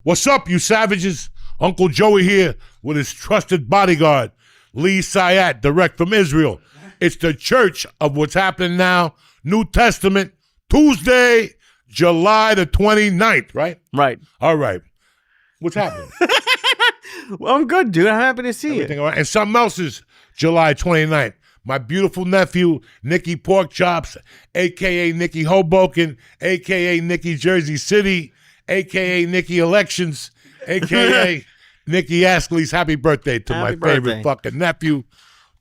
What's up, you savages? Uncle Joey here with his trusted bodyguard, Lee Syatt, direct from Israel. It's the church of what's happening now, New Testament, Tuesday, July the 29th, right? Right. All right. What's happening? Well, I'm good, dude. I'm happy to see Everything you. all right? And something else is July 29th. My beautiful nephew, Nicky Porkchops, a.k.a. Nicky Hoboken, a.k.a. Nicky Jersey City, a.k.a. Nicky Elections, a.k.a. Nicky Astley's happy birthday to Happy my favorite birthday. fucking nephew.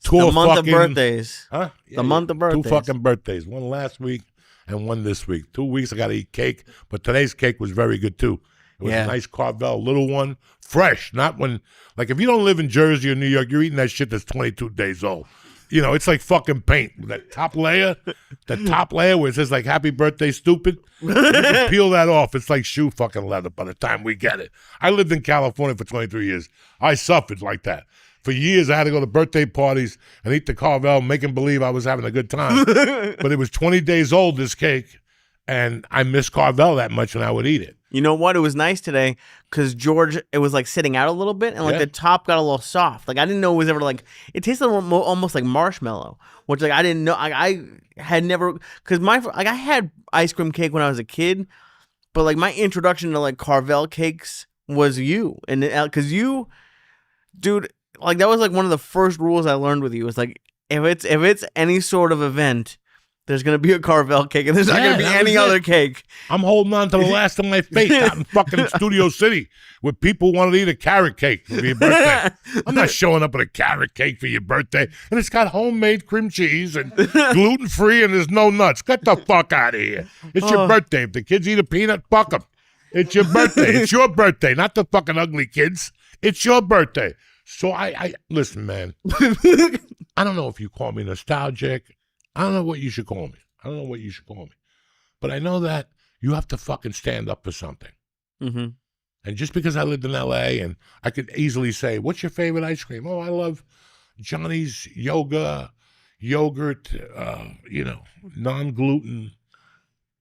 The month of birthdays. Huh? The month of birthdays. Two fucking birthdays. One last week and one this week. 2 weeks I got to eat cake, but today's cake was very good too. It was a nice Carvel, little one, fresh. Not when, like if you don't live in Jersey or New York, you're eating that shit that's 22 days old. You know, it's like fucking paint. That top layer where it says like happy birthday, stupid. You can peel that off. It's like shoe fucking leather by the time we get it. I lived in California for 23 years. I suffered like that. For years, I had to go to birthday parties and eat the Carvel, making believe I was having a good time. But it was 20 days old, this cake, and I missed Carvel that much and I would eat it. You know what? It was nice today because George, it was like sitting out a little bit and like the top got a little soft. Like I didn't know it was ever like, it tasted almost like marshmallow, which like I didn't know. I had never, because I had ice cream cake when I was a kid, but like my introduction to like Carvel cakes was you. And because you, dude, like that was like one of the first rules I learned with you. It's like, if it's any sort of event, there's going to be a Carvel cake, and there's not going to be any other cake. I'm holding on to the last of my faith out in fucking Studio City where people wanted to eat a carrot cake for your birthday. I'm not showing up with a carrot cake for your birthday. And it's got homemade cream cheese and gluten-free and there's no nuts. Get the fuck out of here. It's your birthday. If the kids eat a peanut, fuck them. It's your birthday. It's your birthday, not the fucking ugly kids. It's your birthday. So I listen, man. I don't know if you call me nostalgic. I don't know what you should call me. But I know that you have to fucking stand up for something. Mm-hmm. And just because I lived in L.A. and I could easily say, what's your favorite ice cream? Oh, I love Johnny's yogurt, non-gluten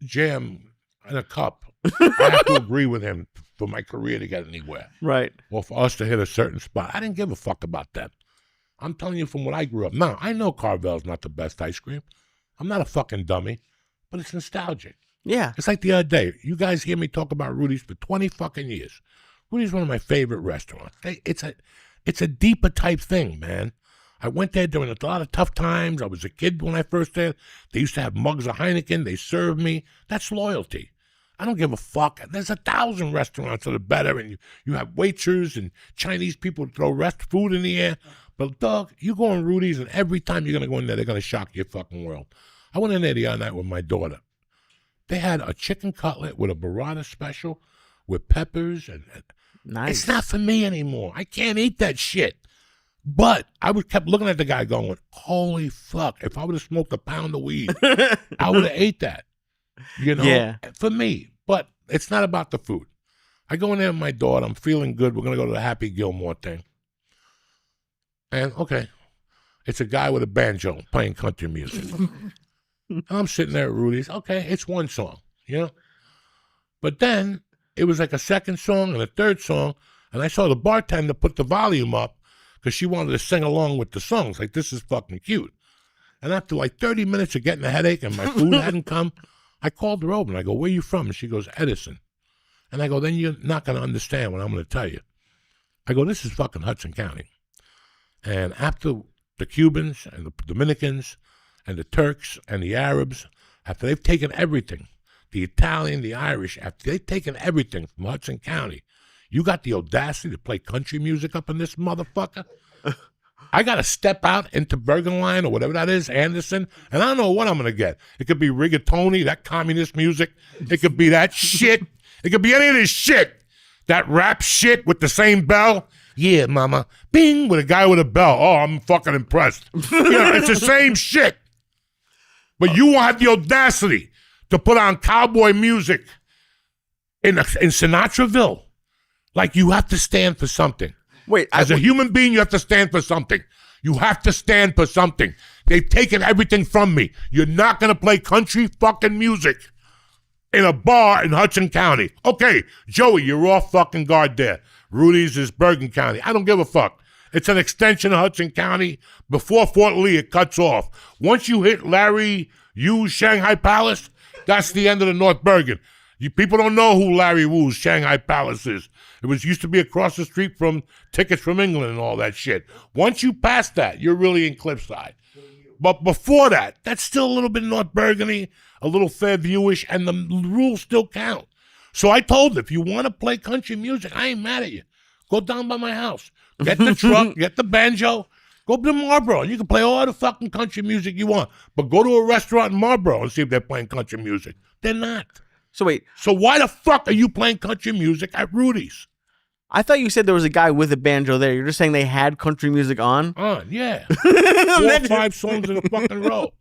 jam in a cup. I have to agree with him for my career to get anywhere. Right. Or for us to hit a certain spot. I didn't give a fuck about that. I'm telling you from what I grew up. Now, I know Carvel's not the best ice cream. I'm not a fucking dummy, but it's nostalgic. Yeah. It's like the other day. You guys hear me talk about Rudy's for 20 fucking years. Rudy's one of my favorite restaurants. It's a deeper type thing, man. I went there during a lot of tough times. I was a kid when I first there. They used to have mugs of Heineken. They served me. That's loyalty. I don't give a fuck. There's 1,000 restaurants that are better, and you have waiters and Chinese people throw food in the air. But, dog, you go on Rudy's, and every time you're going to go in there, they're going to shock your fucking world. I went in there the other night with my daughter. They had a chicken cutlet with a burrata special with peppers. And nice. It's not for me anymore. I can't eat that shit. But I kept looking at the guy going, holy fuck, if I would have smoked a pound of weed, I would have ate that. You know? Yeah. For me. But it's not about the food. I go in there with my daughter. I'm feeling good. We're going to go to the Happy Gilmore thing. And, okay, it's a guy with a banjo playing country music. I'm sitting there at Rudy's. Okay, it's one song, you know? But then it was like a second song and a third song, and I saw the bartender put the volume up because she wanted to sing along with the songs. Like, this is fucking cute. And after like 30 minutes of getting a headache and my food hadn't come, I called her over and I go, where are you from? And she goes, Edison. And I go, then you're not going to understand what I'm going to tell you. I go, this is fucking Hudson County. And after the Cubans and the Dominicans and the Turks and the Arabs, after they've taken everything, the Italian, the Irish, after they've taken everything from Hudson County, you got the audacity to play country music up in this motherfucker? I got to step out into Bergenline or whatever that is, Anderson, and I don't know what I'm going to get. It could be rigatoni, that communist music. It could be that shit. It could be any of this shit. That rap shit with the same bell. Yeah, mama. Bing, with a guy with a bell. Oh, I'm fucking impressed. You know, it's the same shit. But you won't have the audacity to put on cowboy music in Sinatraville. Like, you have to stand for something. Wait, as a human being, you have to stand for something. You have to stand for something. They've taken everything from me. You're not going to play country fucking music in a bar in Hudson County. Okay, Joey, you're off fucking guard there. Rudy's is Bergen County. I don't give a fuck. It's an extension of Hudson County. Before Fort Lee, it cuts off. Once you hit Larry Wu's Shanghai Palace, that's the end of the North Bergen. You people don't know who Larry Wu's Shanghai Palace is. It used to be across the street from Tickets from England and all that shit. Once you pass that, you're really in Cliffside. But before that, that's still a little bit North Burgundy, a little Fairviewish, and the rules still count. So I told her, if you want to play country music, I ain't mad at you. Go down by my house. Get the truck, get the banjo, go to Marlboro, and you can play all the fucking country music you want. But go to a restaurant in Marlboro and see if they're playing country music. They're not. So wait. So why the fuck are you playing country music at Rudy's? I thought you said there was a guy with a banjo there. You're just saying they had country music on? Yeah. 4 or 5 songs in a fucking row.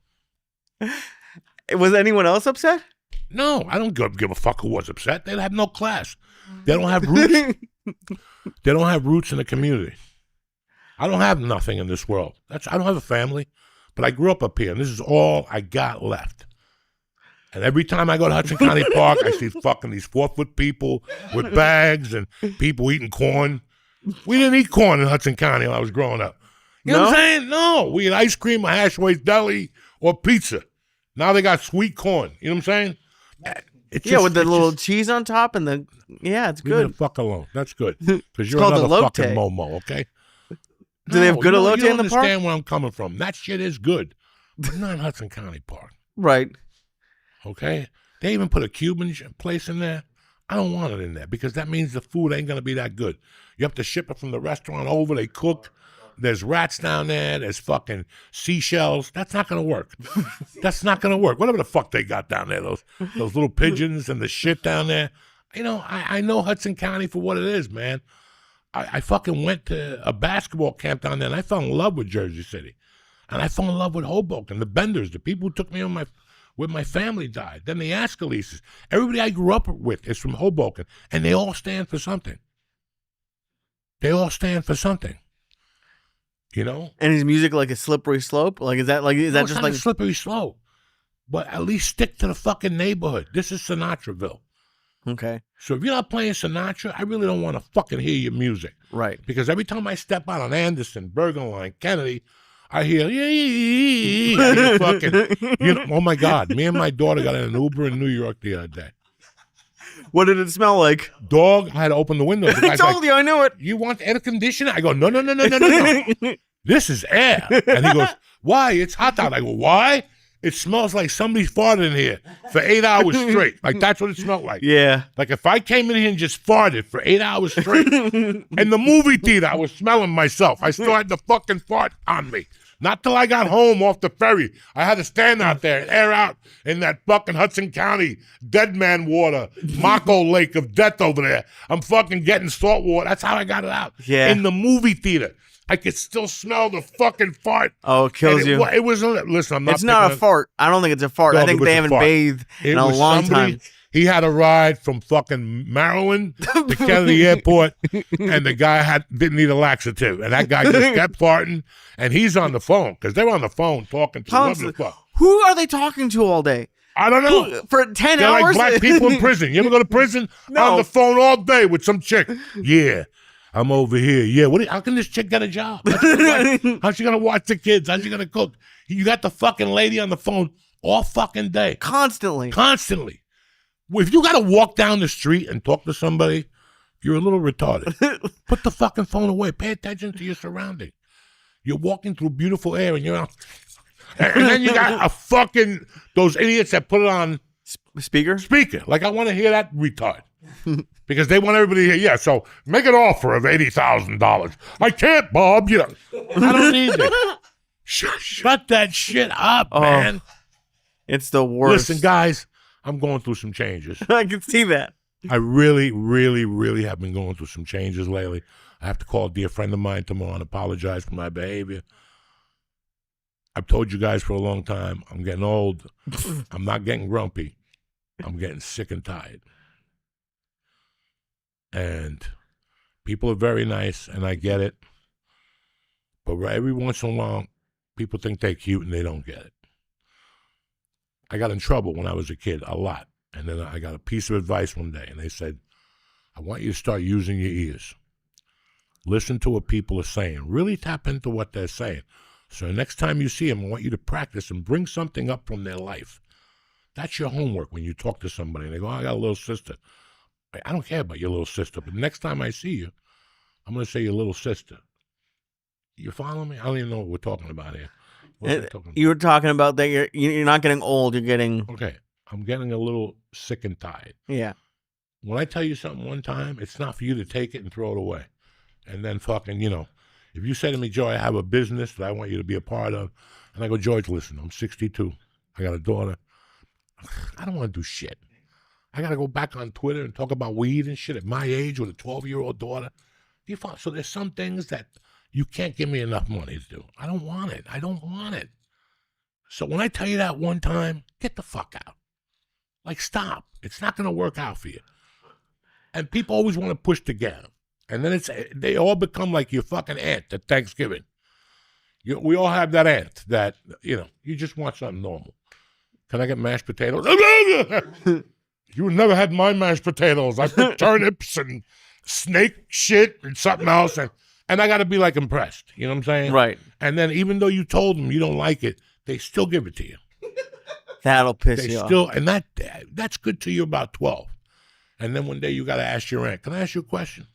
Was anyone else upset? No, I don't give a fuck who was upset. They have no class. They don't have roots. They don't have roots in the community. I don't have nothing in this world. I don't have a family, but I grew up here, and this is all I got left. And every time I go to Hudson County Park, I see fucking these 4-foot people with bags and people eating corn. We didn't eat corn in Hudson County when I was growing up. You know what I'm saying? No. We had ice cream or Hashway's Deli or pizza. Now they got sweet corn. You know what I'm saying? With the little cheese on top and the... Yeah, it's good. Leave me the fuck alone. That's good. Because you're another fucking Momo, okay? Do they have good elote in the park? You don't understand where I'm coming from. That shit is good. But not in Hudson County Park. Right. Okay? They even put a Cuban place in there. I don't want it in there because that means the food ain't going to be that good. You have to ship it from the restaurant over. They cook. There's rats down there. There's fucking seashells. That's not going to work. That's not going to work. Whatever the fuck they got down there, those little pigeons and the shit down there. You know, I know Hudson County for what it is, man. I fucking went to a basketball camp down there, and I fell in love with Jersey City. And I fell in love with Hoboken, the Benders, the people who took me on when my family died. Then the Ascaleses. Everybody I grew up with is from Hoboken, and they all stand for something. They all stand for something. You know? And is music like a slippery slope? Like, is that just not like a slippery slope? But at least stick to the fucking neighborhood. This is Sinatraville. Okay. So if you're not playing Sinatra, I really don't want to fucking hear your music. Right. Because every time I step out on Anderson, Bergen Line, Kennedy, I hear, yeah, fucking, oh my God. Me and my daughter got in an Uber in New York the other day. What did it smell like? Dog, I had to open the window. The I told you, I knew it. You want air conditioner? I go, no. This is air. And he goes, why? It's hot out. I go, why? It smells like somebody farted in here for 8 hours straight. Like, that's what it smelled like. Yeah. Like, if I came in here and just farted for 8 hours straight, in the movie theater, I was smelling myself. I still had the fucking fart on me. Not till I got home off the ferry. I had to stand out there and air out in that fucking Hudson County dead man water, Mako Lake of death over there. I'm fucking getting salt water. That's how I got it out. Yeah. In the movie theater. I could still smell the fucking fart. Oh, it kills you. It was, listen, I'm not. It's not a fart. I don't think it's a fart. No, I think they haven't bathed in a long time. He had a ride from fucking Maryland to Kennedy Airport, and the guy didn't need a laxative. And that guy just kept farting, and he's on the phone, because they're on the phone talking to whoever the fuck. Who are they talking to all day? I don't know. For 10 they're hours? They're like black people in prison. You ever go to prison? No. On the phone all day with some chick. Yeah. I'm over here. Yeah, how can this chick get a job? How's she gonna watch the kids? How's she gonna cook? You got the fucking lady on the phone all fucking day. Constantly. If you gotta walk down the street and talk to somebody, you're a little retarded. Put the fucking phone away. Pay attention to your surroundings. You're walking through beautiful air and you're on, and then you got a fucking, those idiots that put it on Speaker. Like, I want to hear that retard. Because they want everybody to hear, yeah, so make an offer of $80,000. I can't, Bob. I don't need it. Shut that shit up, man. It's the worst. Listen, guys, I'm going through some changes. I can see that. I really, really, really have been going through some changes lately. I have to call a dear friend of mine tomorrow and apologize for my behavior. I've told you guys for a long time, I'm getting old. I'm not getting grumpy. I'm getting sick and tired. And people are very nice, and I get it. But every once in a while, people think they're cute, and they don't get it. I got in trouble when I was a kid, a lot. And then I got a piece of advice one day, and they said, I want you to start using your ears. Listen to what people are saying. Really tap into what they're saying. So next time you see them, I want you to practice and bring something up from their life. That's your homework when you talk to somebody and they go, I got a little sister. I don't care about your little sister, but next time I see you, I'm going to say your little sister. You follow me? I don't even know what we're talking about here. You were talking about that you're not getting old, you're getting... Okay, I'm getting a little sick and tired. Yeah. When I tell you something one time, it's not for you to take it and throw it away. And then fucking, if you say to me, Joey, I have a business that I want you to be a part of, and I go, George, listen, I'm 62. I got a daughter. I don't want to do shit. I got to go back on Twitter and talk about weed and shit at my age with a 12-year-old daughter. So there's some things that you can't give me enough money to do. I don't want it. I don't want it. So when I tell you that one time, get the fuck out. Like, stop. It's not going to work out for you. And people always want to push together. And then they all become like your fucking aunt at Thanksgiving. We all have that aunt that, you just want something normal. Can I get mashed potatoes? You never had my mashed potatoes. I put turnips and snake shit and something else. And I got to be like impressed. You know what I'm saying? Right. And then even though you told them you don't like it, they still give it to you. That'll piss you off. And that's good till you're about 12. And then one day you got to ask your aunt, can I ask you a question?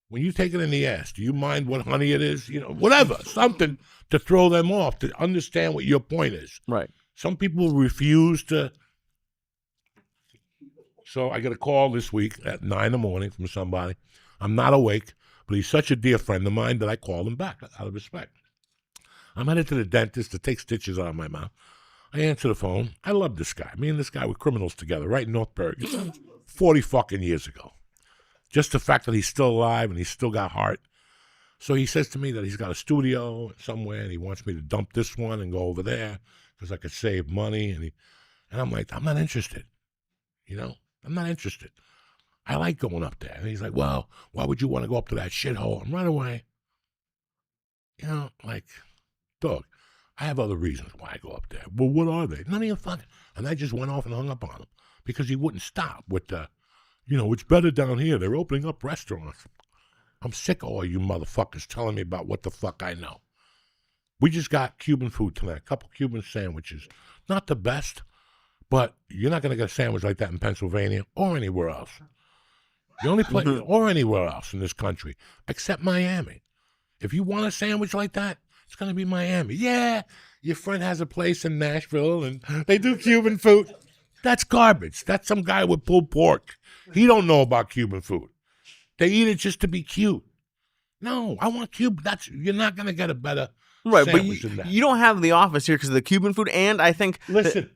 When you take it in the ass, do you mind what honey it is? Whatever, something to throw them off, to understand what your point is. Right. Some people refuse to. So I get a call this week at 9 a.m. from somebody. I'm not awake, but he's such a dear friend of mine that I call him back out of respect. I'm headed to the dentist to take stitches out of my mouth. I answer the phone. I love this guy. Me and this guy were criminals together right in North Bergen 40 fucking years ago. Just the fact that he's still alive and he's still got heart. So he says to me that he's got a studio somewhere and he wants me to dump this one and go over there because I could save money. And I'm like, I'm not interested. I'm not interested. I like going up there. And he's like, well, why would you want to go up to that shithole? And right away, dog, I have other reasons why I go up there. Well, what are they? None of your fucking. And I just went off and hung up on him because he wouldn't stop with the, it's better down here. They're opening up restaurants. I'm sick of all you motherfuckers telling me about what the fuck I know. We just got Cuban food tonight, a couple Cuban sandwiches. Not the best, but you're not going to get a sandwich like that in Pennsylvania or anywhere else. The only place, or anywhere else in this country, except Miami. If you want a sandwich like that, it's going to be Miami. Yeah, your friend has a place in Nashville and they do Cuban food. That's garbage. That's some guy with pulled pork. He don't know about Cuban food. They eat it just to be cute. No, I want Cuban. You're not going to get a better sandwich than that. You don't have the office here because of the Cuban food, and I think... Listen,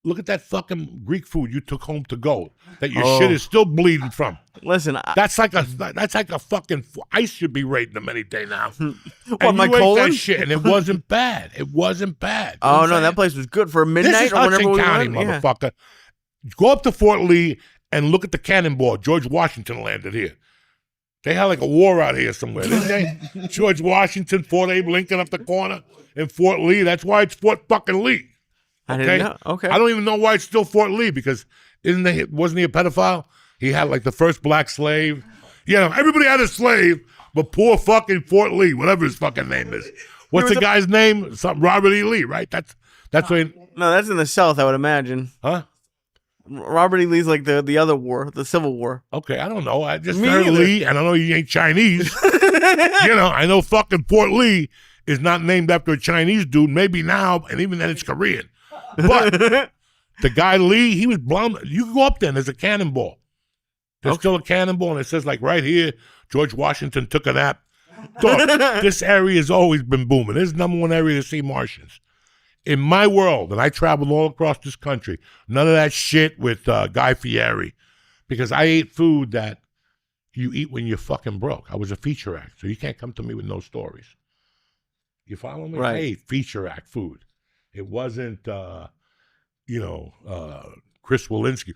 look at that fucking Greek food you took home to go that your shit is still bleeding from. Listen, that's like a fucking... Ice should be rating them any day now. What, my colon? That shit, and it wasn't bad. It wasn't bad. Oh, no, that place was good for midnight this is or whenever we County, went. Motherfucker. Yeah. Go up to Fort Lee and look at the cannonball. George Washington landed here. They had like a war out here somewhere, didn't they? George Washington, Fort Abe Lincoln up the corner in Fort Lee. That's why it's Fort fucking Lee. I didn't know. Okay. I don't even know why it's still Fort Lee because wasn't he a pedophile? He had like the first black slave. Everybody had a slave, but poor fucking Fort Lee, whatever his fucking name is. What's the guy's name? Robert E. Lee, right? That's what. No, that's in the South, I would imagine. Huh? Robert E. Lee's like the other war, the Civil War. Okay, I don't know. I just heard Lee, and I know he ain't Chinese. I know fucking Fort Lee is not named after a Chinese dude. Maybe now, and even then it's Korean. But the guy Lee, he was blonde. You can go up there and there's a cannonball. There's still a cannonball, and it says like right here, George Washington took a nap. Dog, this area has always been booming. This is the number one area to see Martians. In my world, and I traveled all across this country, none of that shit with Guy Fieri, because I ate food that you eat when you're fucking broke. I was a feature act, so you can't come to me with no stories. You follow me? Right. I ate feature act food. It wasn't, Chris Walensky.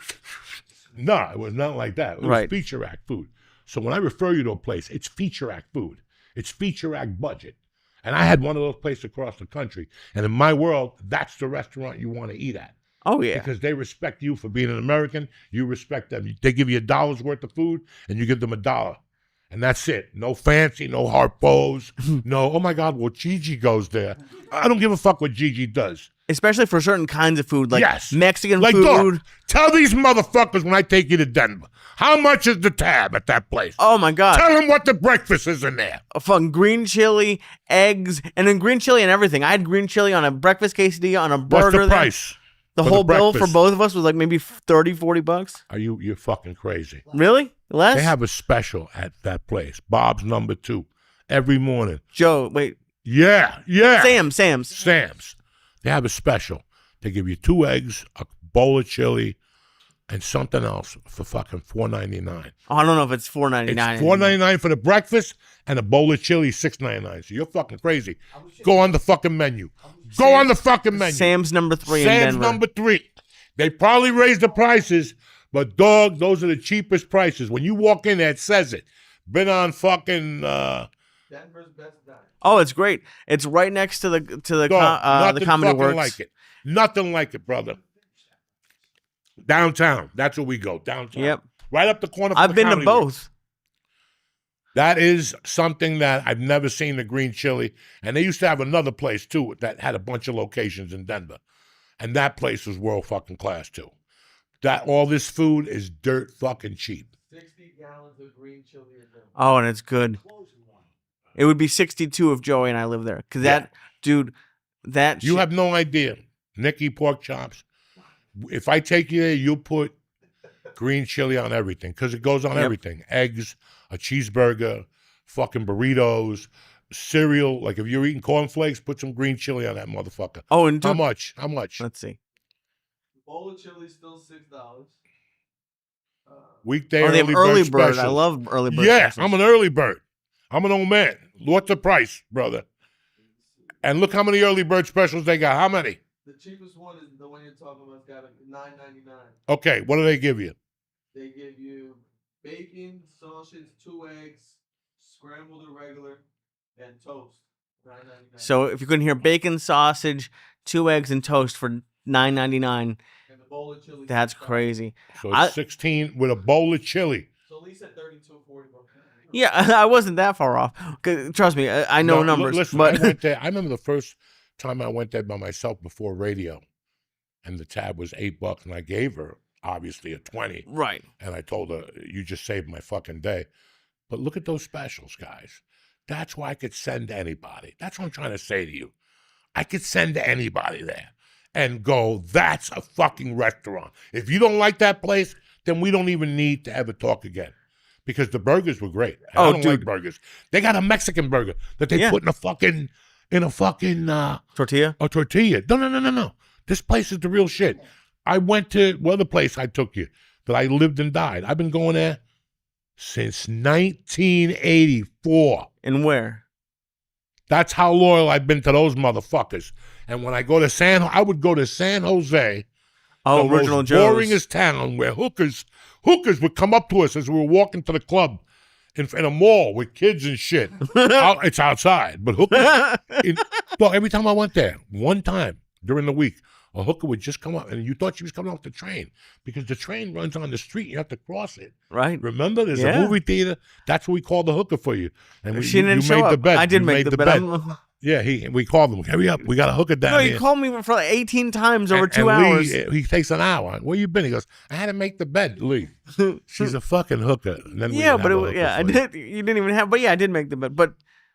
No, it was not like that. It was feature act food. So when I refer you to a place, it's feature act food. It's feature act budget. And I had one of those places across the country. And in my world, that's the restaurant you want to eat at. Oh yeah. Because they respect you for being an American. You respect them. They give you $1 worth of food, and you give them $1. And that's it. No fancy, no harpos, no, oh my God, well, Gigi goes there. I don't give a fuck what Gigi does. Especially for certain kinds of food, like yes. Mexican like, food. Dog, tell these motherfuckers when I take you to Denver, how much is the tab at that place? Oh my God. Tell them what the breakfast is in there. A fucking green chili, eggs, and then green chili and everything. I had green chili on a breakfast quesadilla, on a burger. What's the price? The whole bill for both of us was like maybe $30-$40. You're fucking crazy. Really? Less? They have a special at that place, Bob's number 2, every morning. Joe, wait. Yeah. Sam's. They have a special. They give you 2 eggs, a bowl of chili, and something else for fucking $4.99. Oh, I don't know if it's $4.99. It's $4.99 for the breakfast, and a bowl of chili $6.99. So you're fucking crazy. Go on the fucking menu. Go on the fucking menu. Sam's number 3 in Sam's Denver. number 3. They probably raised the prices, but dog, those are the cheapest prices. When you walk in there, it says it. Been on fucking Denver's best diner. Oh, it's great. It's right next to the Comedy Works. Like it. Nothing like it, brother. Downtown. That's where we go. Downtown. Yep. Right up the corner from I've the been to Comedy both. Works. That is something that I've never seen, the green chili. And they used to have another place, too, that had a bunch of locations in Denver. And that place was world fucking class, too. All this food is dirt fucking cheap. 60 gallons of green chili a day. Oh, and it's good. It would be 62 if Joey and I lived there. Because You have no idea. Nicky pork chops. If I take you there, you'll put green chili on everything. Because it goes on everything. Eggs, a cheeseburger, fucking burritos, cereal. Like if you're eating cornflakes, put some green chili on that motherfucker. Oh, and how much? How much? Let's see. The bowl of chili is still $6. Weekday they have early bird. Specials. I love early bird. Yeah, specials. I'm an early bird. I'm an old man. What's the price, brother? And look how many early bird specials they got. How many? The cheapest one is the one you're talking about. It's got $9.99. Okay, what do they give you? They give you bacon, sausage, 2 eggs, scrambled or regular, and toast. $9.99. So if you couldn't hear, bacon, sausage, 2 eggs, and toast for $9.99. And the bowl of chili. That's crazy. So it's 16 with a bowl of chili. So at least at $32.40. Yeah, I wasn't that far off. Trust me, I know numbers. Listen, but I went there. I remember the first time I went there by myself before radio, and the tab was $8, and I gave her obviously a 20. Right. And I told her, "You just saved my fucking day." But look at those specials, guys. That's why I could send anybody. That's what I'm trying to say to you. I could send anybody there and go, "That's a fucking restaurant." If you don't like that place, then we don't even need to ever talk again. Because the burgers were great. And I don't like burgers. They got a Mexican burger that they put in a fucking tortilla. A tortilla. No. This place is the real shit. I went to the place I took you that I lived and died. I've been going there since 1984. And where? That's how loyal I've been to those motherfuckers. And when I go to I would go to San Jose. Oh, the Original most Joe's. boringest town where hookers would come up to us as we were walking to the club in a mall with kids and shit. It's outside, but hookers. Well, every time I went there, one time during the week, a hooker would just come up, and you thought she was coming off the train because the train runs on the street. You have to cross it. Right. Remember, there's a movie theater. That's what we called the hooker for you. And She didn't show made up. the bed. I did You make made the bed. Yeah, we called him. Hurry up, we got a hooker down here. No, you called me for like 18 times over 2 hours. He takes an hour. Where you been? He goes, I had to make the bed, Lee. She's a fucking hooker. And then I did. You didn't even have, but yeah, I did make the bed. But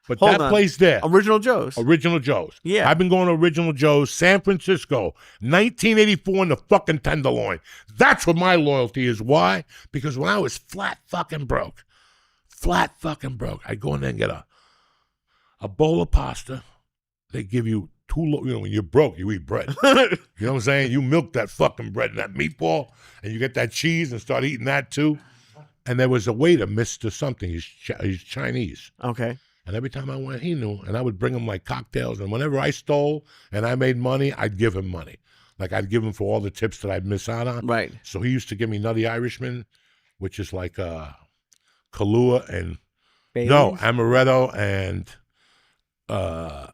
that place there. Original Joe's. Original Joe's. Yeah. I've been going to Original Joe's, San Francisco, 1984 in the fucking Tenderloin. That's what my loyalty is. Why? Because when I was flat fucking broke, I'd go in there and get a bowl of pasta. They give you when you're broke, you eat bread. You know what I'm saying? You milk that fucking bread and that meatball, and you get that cheese and start eating that too. And there was a waiter, Mr. Something. He's Chinese. Okay. And every time I went, he knew. And I would bring him like cocktails. And whenever I stole and I made money, I'd give him money. Like I'd give him for all the tips that I'd miss out on. Right. So he used to give me Nutty Irishman, which is like Kahlua and amaretto and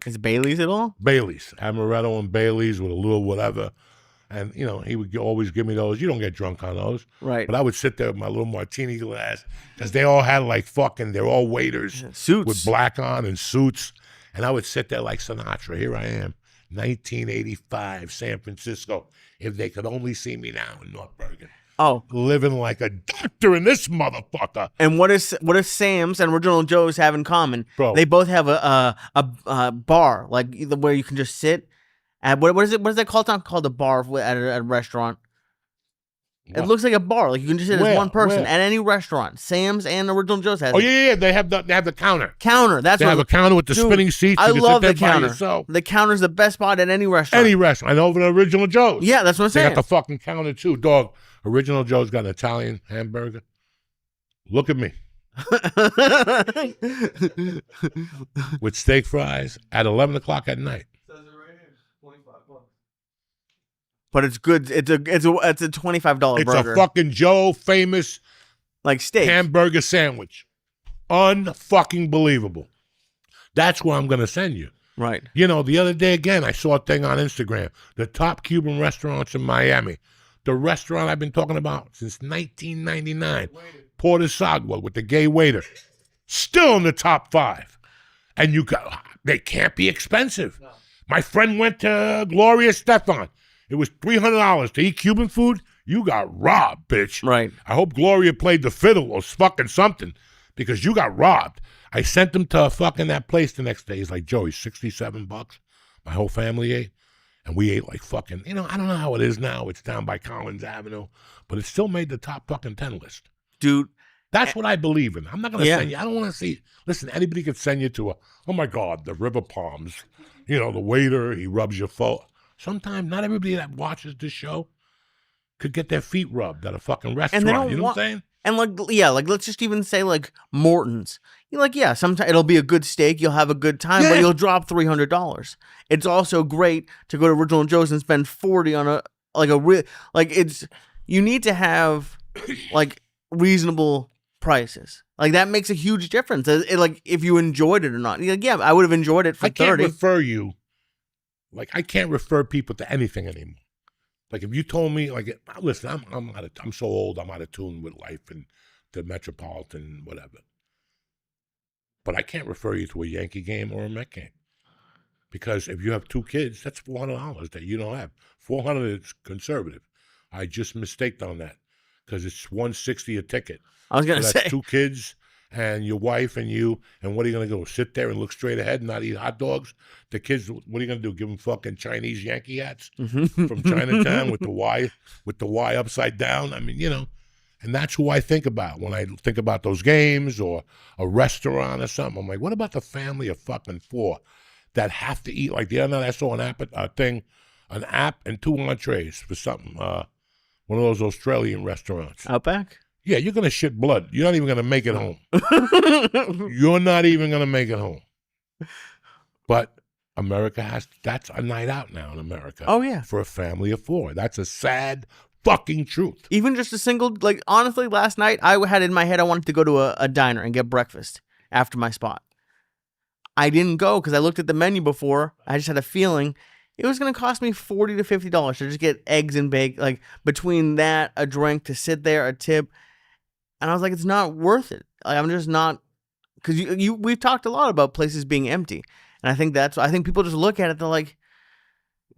is Bailey's at all? Bailey's. Amaretto and Bailey's with a little whatever. And, he would always give me those. You don't get drunk on those. Right. But I would sit there with my little martini glass because they all had they're all waiters. Suits. With black on and suits. And I would sit there like Sinatra. Here I am, 1985, San Francisco. If they could only see me now in North Bergen. Oh. Living like a doctor in this motherfucker. And what does Sam's and Original Joe's have in common? Bro. They both have a bar, like where you can just sit. What is it? What is that called? It's not called a bar at a restaurant. What? It looks like a bar. Like you can just sit as one person at any restaurant. Sam's and Original Joe's has. Oh it. yeah. They have the counter. Counter. That's they have a counter with the spinning seats. I you can love sit the there by counter. yourself. The counter's the best spot at any restaurant. Any restaurant. I know the Original Joe's. Yeah, that's what I'm They saying. got the fucking counter too, dog. Original Joe's got an Italian hamburger. Look at me. With steak fries at 11 o'clock at night. Says it right here. $25. But it's good. It's a $25 It's burger. a fucking Joe famous like steak hamburger sandwich. Unfucking believable. That's where I'm going to send you. Right. The other day again, I saw a thing on Instagram. The top Cuban restaurants in Miami. The restaurant I've been talking about since 1999. Porter Sagua with the gay waiter. Still in the top 5. And they can't be expensive. No. My friend went to Gloria Stefan. It was $300 to eat Cuban food. You got robbed, bitch. Right. I hope Gloria played the fiddle or fucking something because you got robbed. I sent him to fucking that place the next day. He's like, Joey, $67. My whole family ate. And we ate like fucking, I don't know how it is now. It's down by Collins Avenue. But it still made the top fucking 10 list. Dude. That's what I believe in. I'm not going to send you. I don't want to see. Listen, anybody could send you to oh my God, the River Palms. The waiter, he rubs your foot. Sometimes not everybody that watches this show could get their feet rubbed at a fucking restaurant. You know what I'm saying? And let's just even say like Morton's. Sometimes it'll be a good steak. You'll have a good time, but you'll drop $300. It's also great to go to Original Joe's and spend $40 on you need to have like reasonable prices. Like that makes a huge difference. If you enjoyed it or not. I would have enjoyed it for I can't $30. refer you. I can't refer people to anything anymore. Like if you told me, listen, I'm so old, I'm out of tune with life and the Metropolitan, whatever. But I can't refer you to a Yankee game or a Met game. Because if you have 2 kids, that's $400 that you don't have. $400 is conservative. I just mistaked on that because it's $160 a ticket. I was going to say. That's 2 kids and your wife and you. And what are you going to go? Sit there and look straight ahead and not eat hot dogs? The kids, what are you going to do? Give them fucking Chinese Yankee hats from Chinatown with the Y upside down? I mean, and that's who I think about when I think about those games or a restaurant or something. I'm like, what about the family of fucking 4 that have to eat? Like the other night I saw an app and 2 entrees for something. One of those Australian restaurants. Outback? Yeah, you're going to shit blood. You're not even going to make it home. You're not even going to make it home. But America that's a night out now in America. Oh, yeah. For a family of 4. That's a sad fucking truth. Even just a single, honestly, last night, I had in my head I wanted to go to a diner and get breakfast after my spot. I didn't go because I looked at the menu before. I just had a feeling it was going to cost me $40 to $50 to just get eggs and bacon, between that, a drink, to sit there, a tip. And I was like, it's not worth it. I'm just not, because we've talked a lot about places being empty. And I think people just look at it, they're like,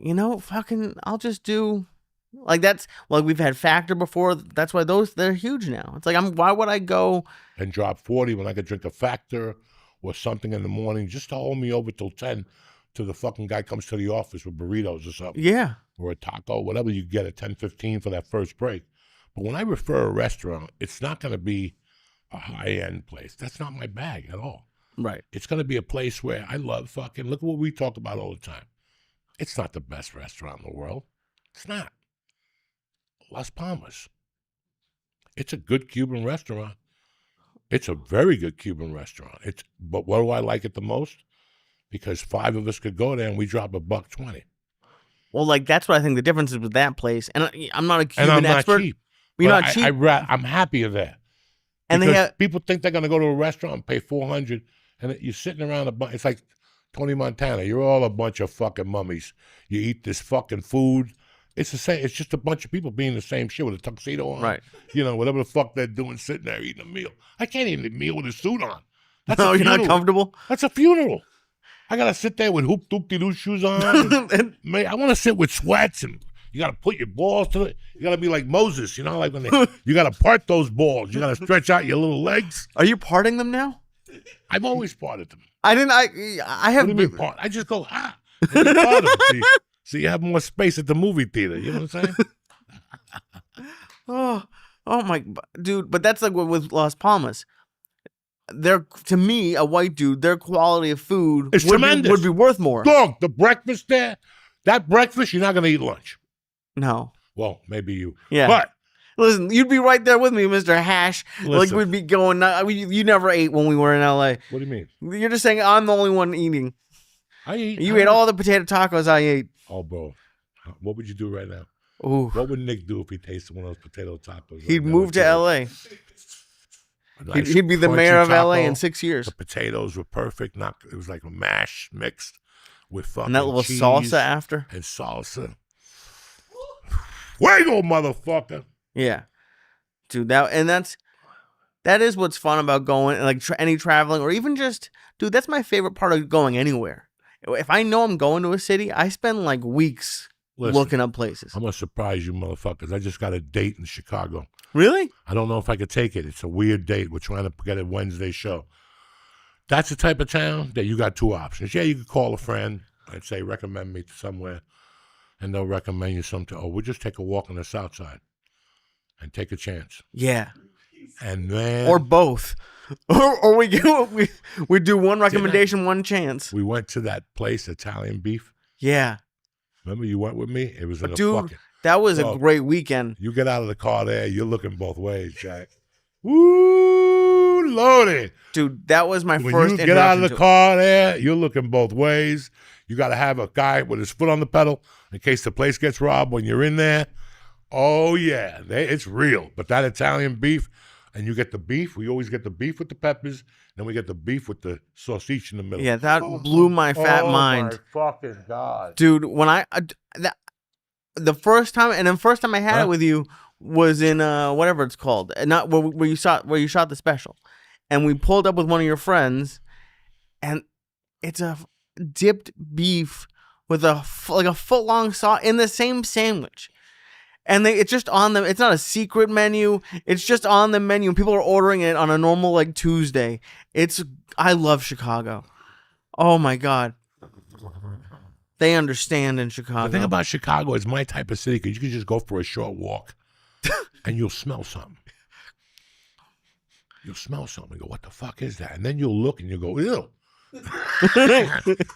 I'll just do, we've had Factor before. That's why they're huge now. It's why would I go and drop 40 when I could drink a Factor or something in the morning just to hold me over till 10 till the fucking guy comes to the office with burritos or something. Yeah. Or a taco, whatever you get at 10:15 for that first break. But when I refer a restaurant, it's not going to be a high-end place. That's not my bag at all. Right. It's going to be a place where I love look at what we talk about all the time. It's not the best restaurant in the world. It's not. Las Palmas. It's a good Cuban restaurant. It's a very good Cuban restaurant. But what do I like it the most? Because 5 of us could go there and we drop $1.20. Well, that's what I think the difference is with that place. And I'm not a Cuban and I'm expert. Not cheap. You're not cheap. I'm happy of that. And because people think they're going to go to a restaurant and pay $400, and you're sitting around a bunch. It's like Tony Montana. You're all a bunch of fucking mummies. You eat this fucking food, It's the same. It's just a bunch of people being the same shit with a tuxedo on. Right. You know, whatever the fuck they're doing, sitting there eating a meal. I can't eat a meal with a suit on. That's No, a you're not funeral. comfortable. That's a funeral. I gotta sit there with hoop-doop-de-doo shoes on. And, man, I want to sit with sweats, and you gotta put your balls to it. You gotta be like Moses, you know, like when you gotta part those balls. You gotta stretch out your little legs. Are you parting them now? I've always parted them. I didn't. I have. What do you mean part? I just go and you part them. So you have more space at the movie theater. You know what I'm saying? Oh my dude! But that's like with Las Palmas. They're, to me, a white dude, their quality of food It's tremendous. would be worth more. Dog, the breakfast there, that breakfast, you're not going to eat lunch. No. Well, maybe you. Yeah. But listen, you'd be right there with me, Mr. Hash. Listen. Like we'd be going. You never ate when we were in LA. What do you mean? You're just saying I'm the only one eating. I eat. You ate all the potato tacos I ate. Oh, bro. What would you do right now? Ooh. What would Nick do if he tasted one of those potato tacos? He'd move to LA. Nice He'd be the crunchy mayor of taco. LA in 6 years. The potatoes were perfect. It was like a mash mixed with fucking And that little cheese salsa after. and salsa. Fuego, motherfucker. Yeah, dude. That is what's fun about going, like any traveling or even just, dude. That's my favorite part of going anywhere. If I know I'm going to a city, I spend like weeks looking up places. I'm gonna surprise you, motherfuckers. I just got a date in Chicago. Really? I don't know if I could take it. It's a weird date. We're trying to get a Wednesday show. That's the type of town that you got two options. Yeah, you could call a friend and say, recommend me to somewhere, and they'll recommend you something. Or we'll just take a walk on the south side and take a chance. Yeah. And then Or both. Or we do one recommendation, one chance. we went to that place, Italian Beef. Yeah. Remember you went with me? It was in a Dude, fucking... that was Bro, a great weekend. You get out of the car there, you're looking both ways, Jack. Woo, loaded. Dude, that was my When first you get out of the introduction to it. car there, you're looking both ways. You got to have a guy with his foot on the pedal in case the place gets robbed when you're in there. Oh, yeah, it's real. But that Italian beef, and you get the beef. We always get the beef with the peppers. Then we get the beef with the sausage in the middle. Yeah, that blew my fat mind. Oh, my fucking God. Dude, when the first time I had it with you was in whatever it's called, and not where you shot the special, and we pulled up with one of your friends, and it's a dipped beef with a foot long sauce in the same sandwich, and it's just on them. It's not a secret menu. It's just on the menu, and people are ordering it on a normal like Tuesday. I love Chicago. Oh my God. They understand in Chicago. The thing about Chicago is my type of city because you can just go for a short walk and you'll smell something. You'll smell something and go, what the fuck is that? And then you'll look and you'll go, ew.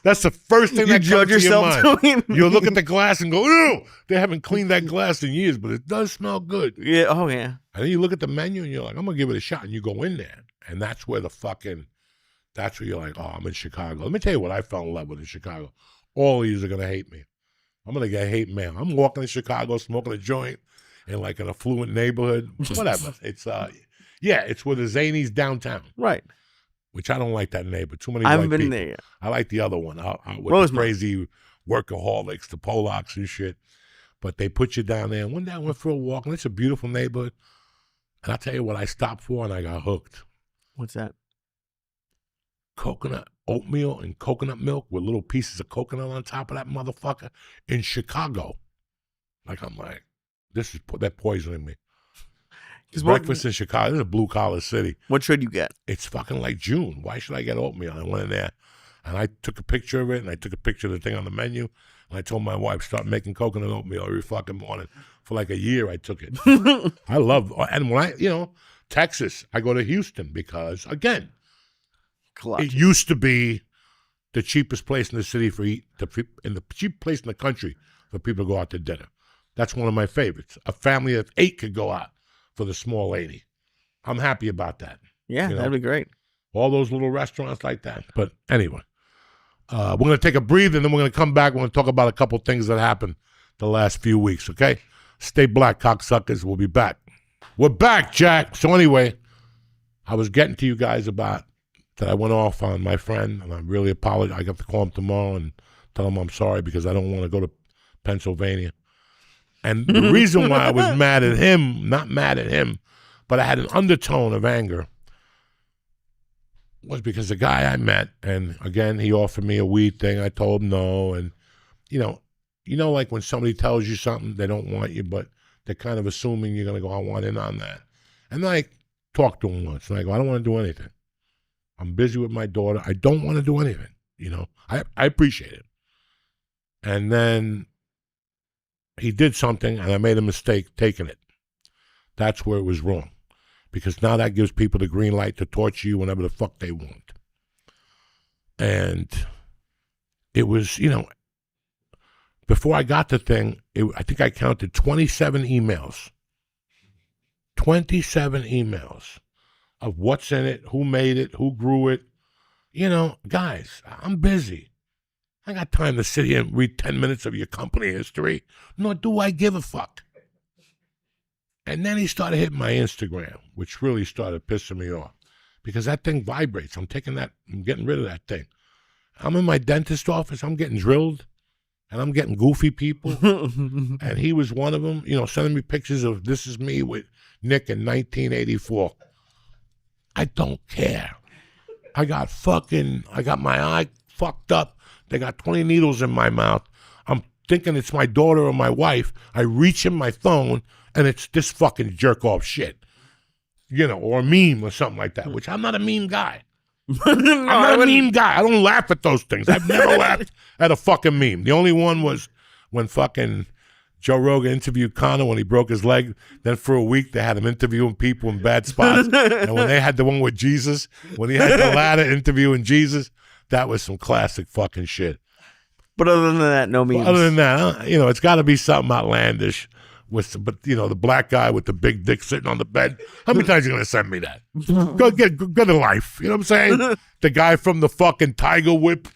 That's the first thing You that judge comes to your yourself mind. doing- You'll look at the glass and go, ew. They haven't cleaned that glass in years, but it does smell good. Yeah. Oh yeah. And then you look at the menu and you're like, I'm going to give it a shot. And you go in there. And that's where you're like, oh, I'm in Chicago. Let me tell you what I fell in love with in Chicago. All of you are going to hate me. I'm going to get hate mail. I'm walking in Chicago, smoking a joint in like an affluent neighborhood. Whatever. It's it's where the Zanies downtown, Right. which I don't like that neighborhood. Too many I white haven't been people. there yet. I like the other one out with the Rosemont. crazy workaholics, the Polacks and shit. But they put you down there. And one day I went for a walk, and it's a beautiful neighborhood. And I'll tell you what I stopped for, and I got hooked. What's that? Coconut oatmeal and coconut milk with little pieces of coconut on top of that motherfucker in Chicago. Like, I'm like, they're poisoning me. Breakfast in Chicago, this is a blue collar city. What should you get? It's fucking like June. Why should I get oatmeal? I went in there and I took a picture of it and I took a picture of the thing on the menu. And I told my wife, start making coconut oatmeal every fucking morning. For like a year, I took it. I love, and when Texas, I go to Houston because, again, Clutch. it used to be the cheapest place in the city and the cheap place in the country for people to go out to dinner. That's one of my favorites. A family of 8 could go out for the small lady. I'm happy about that. Yeah, that'd be great. All those little restaurants like that. But anyway, we're going to take a breather and then we're going to come back. We're going to talk about a couple things that happened the last few weeks, okay? Stay black, cocksuckers. We'll be back. We're back, Jack. So anyway, I was getting to you guys about that I went off on my friend, and I really apologize. I got to call him tomorrow and tell him I'm sorry because I don't want to go to Pennsylvania. And the reason why I was mad at him, not mad at him, but I had an undertone of anger, was because the guy I met, and again, he offered me a weed thing. I told him no. And, you know, like when somebody tells you something, they don't want you, but they're kind of assuming you're going to go, I want in on that. And then I talked to him once, and I go, I don't want to do anything. I'm busy with my daughter. I don't want to do anything. You know, I appreciate it. And then he did something, and I made a mistake taking it. That's where it was wrong. Because now that gives people the green light to torture you whenever the fuck they want. And it was, you know, before I got the thing, I think I counted 27 emails. 27 emails of what's in it, who made it, who grew it. You know, guys, I'm busy. I got time to sit here and read 10 minutes of your company history, nor do I give a fuck. And then he started hitting my Instagram, which really started pissing me off because that thing vibrates. I'm getting rid of that thing. I'm in my dentist office, I'm getting drilled, and I'm getting goofy people. And he was one of them, you know, sending me pictures of this is me with Nick in 1984. I don't care. I got my eye fucked up. They got 20 needles in my mouth. I'm thinking it's my daughter or my wife. I reach in my phone, and it's this fucking jerk-off shit. You know, or a meme or something like that, which I'm not a meme guy. I'm not a meme guy. I don't laugh at those things. I've never laughed at a fucking meme. The only one was when fucking Joe Rogan interviewed Connor when he broke his leg. Then for a week, they had him interviewing people in bad spots. And when they had the one with Jesus, when he had the ladder interviewing Jesus, that was some classic fucking shit. But other than that, no memes. Other than that, you know, it's got to be something outlandish. But you know, the black guy with the big dick sitting on the bed. How many times are you gonna send me that? Go to life. You know what I'm saying? The guy from the fucking Tiger Whip.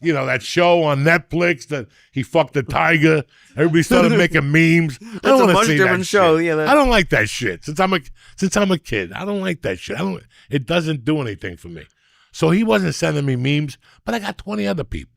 You know, that show on Netflix that he fucked the tiger. Everybody started making memes. That's a much different show. Shit. Yeah, I don't like that shit. Since I'm a kid, I don't like that shit. It doesn't do anything for me. So he wasn't sending me memes, but I got 20 other people.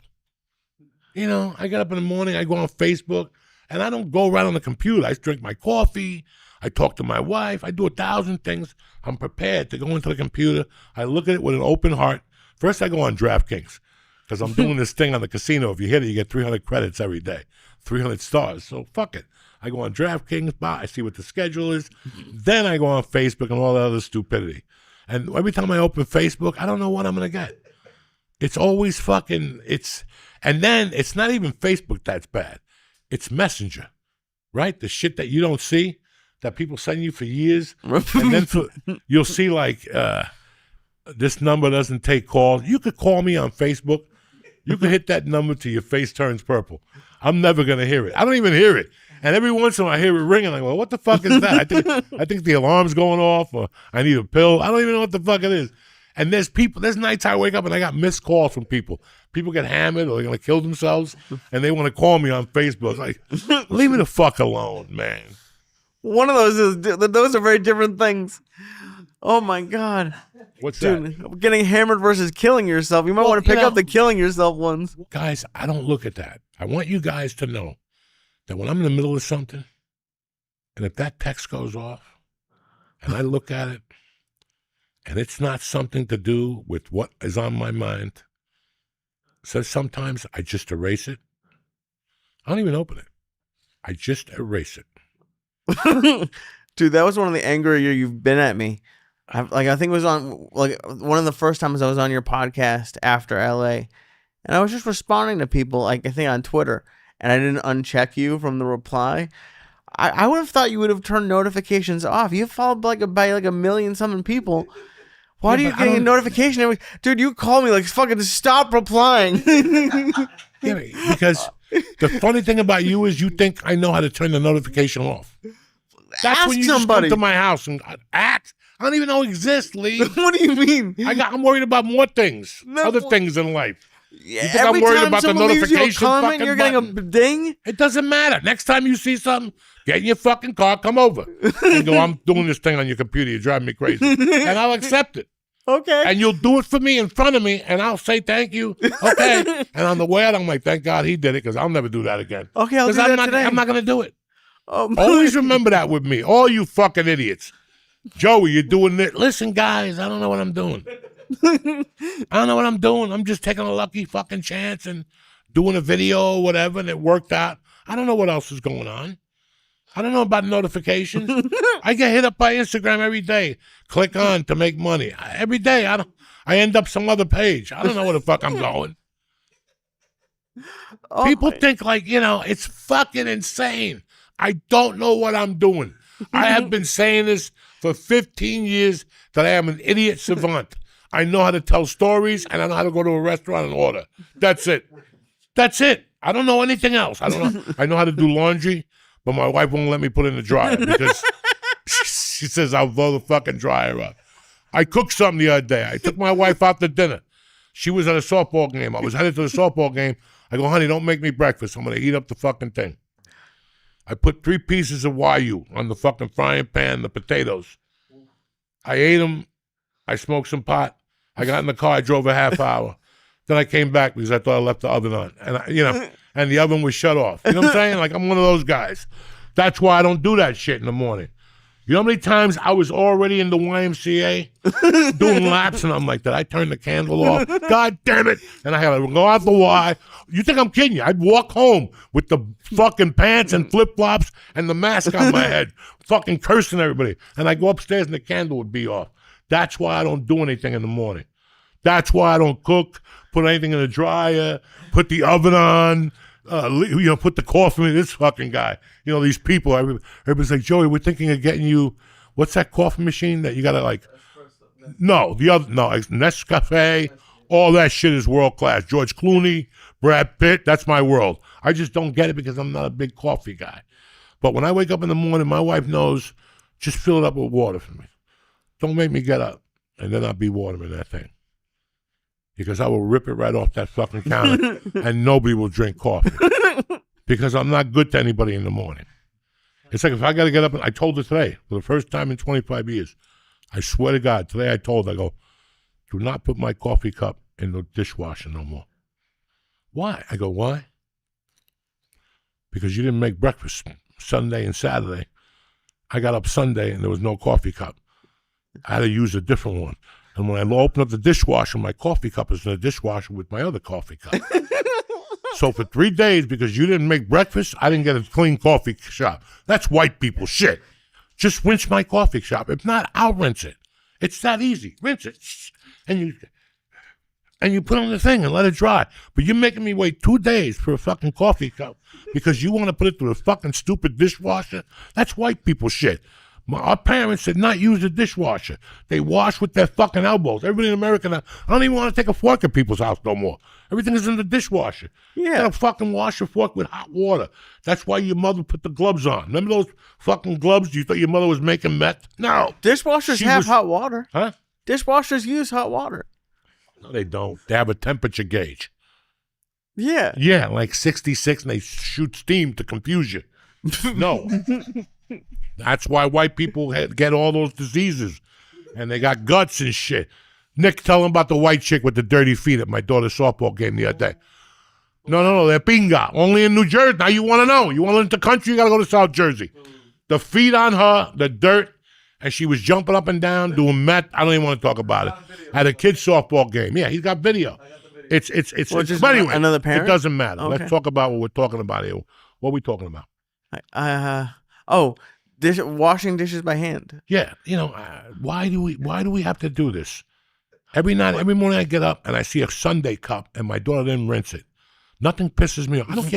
You know, I get up in the morning, I go on Facebook. And I don't go right on the computer. I drink my coffee. I talk to my wife. I do 1,000 things. I'm prepared to go into the computer. I look at it with an open heart. First, I go on DraftKings because I'm doing this thing on the casino. If you hit it, you get 300 credits every day, 300 stars. So fuck it. I go on DraftKings. I see what the schedule is. Then I go on Facebook and all that other stupidity. And every time I open Facebook, I don't know what I'm going to get. It's always fucking, and then it's not even Facebook that's bad. It's Messenger, right? The shit that you don't see, that people send you for years. And then you'll see like, this number doesn't take calls. You could call me on Facebook. You could hit that number till your face turns purple. I'm never going to hear it. I don't even hear it. And every once in a while I hear it ringing. I go, what the fuck is that? I think the alarm's going off or I need a pill. I don't even know what the fuck it is. And there's nights I wake up and I got missed calls from people. People get hammered or they're going to kill themselves and they want to call me on Facebook. It's like, leave me the fuck alone, man. One of those are very different things. Oh my God. What's Dude, that? Getting hammered versus killing yourself. You might want to pick up the killing yourself ones. Guys, I don't look at that. I want you guys to know that when I'm in the middle of something and if that text goes off and I look at it, and it's not something to do with what is on my mind. So sometimes I just erase it. I don't even open it. I just erase it. Dude, that was one of the angrier you've been at me. I think it was on one of the first times I was on your podcast after LA. And I was just responding to people, I think on Twitter. And I didn't uncheck you from the reply. I would have thought you would have turned notifications off. You followed by like a million something people. Why do you get a notification? Dude, you call me like fucking stop replying. Yeah, because the funny thing about you is you think I know how to turn the notification off. That's Ask when you somebody. just come to my house and ask. I don't even know it exists, Lee. What do you mean? I'm worried about more things, other things in life. Yeah, you think I'm worried about the notification? Comment, you're getting a ding. It doesn't matter. Next time you see something, get in your fucking car, come over, and go, I'm doing this thing on your computer. You're driving me crazy, and I'll accept it. Okay. And you'll do it for me in front of me, and I'll say thank you. Okay. And on the way out, I'm like, thank God he did it, because I'll never do that again. Okay, I'll do that today. I'm not going to do it. Always remember that with me. All you fucking idiots. Joey, you're doing this. Listen, guys, I don't know what I'm doing. I don't know what I'm doing. I'm just taking a lucky fucking chance and doing a video or whatever, and it worked out. I don't know what else is going on. I don't know about notifications. I get hit up by Instagram every day. Click on to make money. Every day, I end up some other page. I don't know where the fuck I'm going. People think like, it's fucking insane. I don't know what I'm doing. I have been saying this for 15 years that I am an idiot savant. I know how to tell stories, and I know how to go to a restaurant and order. That's it. That's it. I don't know anything else. I don't know. I know how to do laundry, but my wife won't let me put it in the dryer because she says I'll blow the fucking dryer up. I cooked something the other day. I took my wife out to dinner. She was at a softball game. I was headed to the softball game. I go, honey, don't make me breakfast. I'm going to eat up the fucking thing. I put 3 pieces of Wagyu on the fucking frying pan, the potatoes. I ate them. I smoked some pot. I got in the car. I drove a half hour. Then I came back because I thought I left the oven on. And, and the oven was shut off. You know what I'm saying? Like, I'm one of those guys. That's why I don't do that shit in the morning. You know how many times I was already in the YMCA doing laps and I'm like that? I turned the candle off. God damn it. And I had to go out the Y. You think I'm kidding you? I'd walk home with the fucking pants and flip-flops and the mask on my head, fucking cursing everybody. And I go upstairs and the candle would be off. That's why I don't do anything in the morning. That's why I don't cook, put anything in the dryer, put the oven on, put the coffee in. This fucking guy. These people, everybody's like, Joey, we're thinking of getting you, what's that coffee machine that you got to like, Nescafe, all that shit is world class. George Clooney, Brad Pitt, that's my world. I just don't get it because I'm not a big coffee guy. But when I wake up in the morning, my wife knows, just fill it up with water for me. Don't make me get up, and then I'll be watering that thing. Because I will rip it right off that fucking counter, and nobody will drink coffee. Because I'm not good to anybody in the morning. It's like if I got to get up, and I told her today, for the first time in 25 years, I swear to God, today I told her, I go, do not put my coffee cup in the dishwasher no more. Why? I go, why? Because you didn't make breakfast Sunday and Saturday. I got up Sunday, and there was no coffee cup. I had to use a different one. And when I open up the dishwasher, my coffee cup is in the dishwasher with my other coffee cup. So for 3 days, because you didn't make breakfast, I didn't get a clean coffee shop. That's white people shit. Just rinse my coffee shop. If not, I'll rinse it. It's that easy. Rinse it. And you put on the thing and let it dry. But you're making me wait 2 days for a fucking coffee cup because you want to put it through a fucking stupid dishwasher? That's white people shit. Our parents did not use the dishwasher. They wash with their fucking elbows. Everybody in America now, I don't even want to take a fork at people's house no more. Everything is in the dishwasher. Yeah. You gotta fucking wash your fork with hot water. That's why your mother put the gloves on. Remember those fucking gloves? You thought your mother was making meth? No. Dishwashers have hot water. Huh? Dishwashers use hot water. No, they don't. They have a temperature gauge. Yeah. Yeah, like 66, and they shoot steam to confuse you. No. That's why white people get all those diseases, and they got guts and shit. Nick, tell him about the white chick with the dirty feet at my daughter's softball game the other day. No, they're pinga. Only in New Jersey. Now you want to know. You want to live in the country, you got to go to South Jersey. The feet on her, the dirt, and she was jumping up and down, doing meth. I don't even want to talk about it. At a kid's softball game. Yeah, he's got video. It's but anyway, another parent? It doesn't matter. Okay. Let's talk about what we're talking about here. What are we talking about? Washing dishes by hand. Yeah, why do we have to do this? Every morning I get up and I see a Sunday cup and my daughter didn't rinse it. Nothing pisses me off. I don't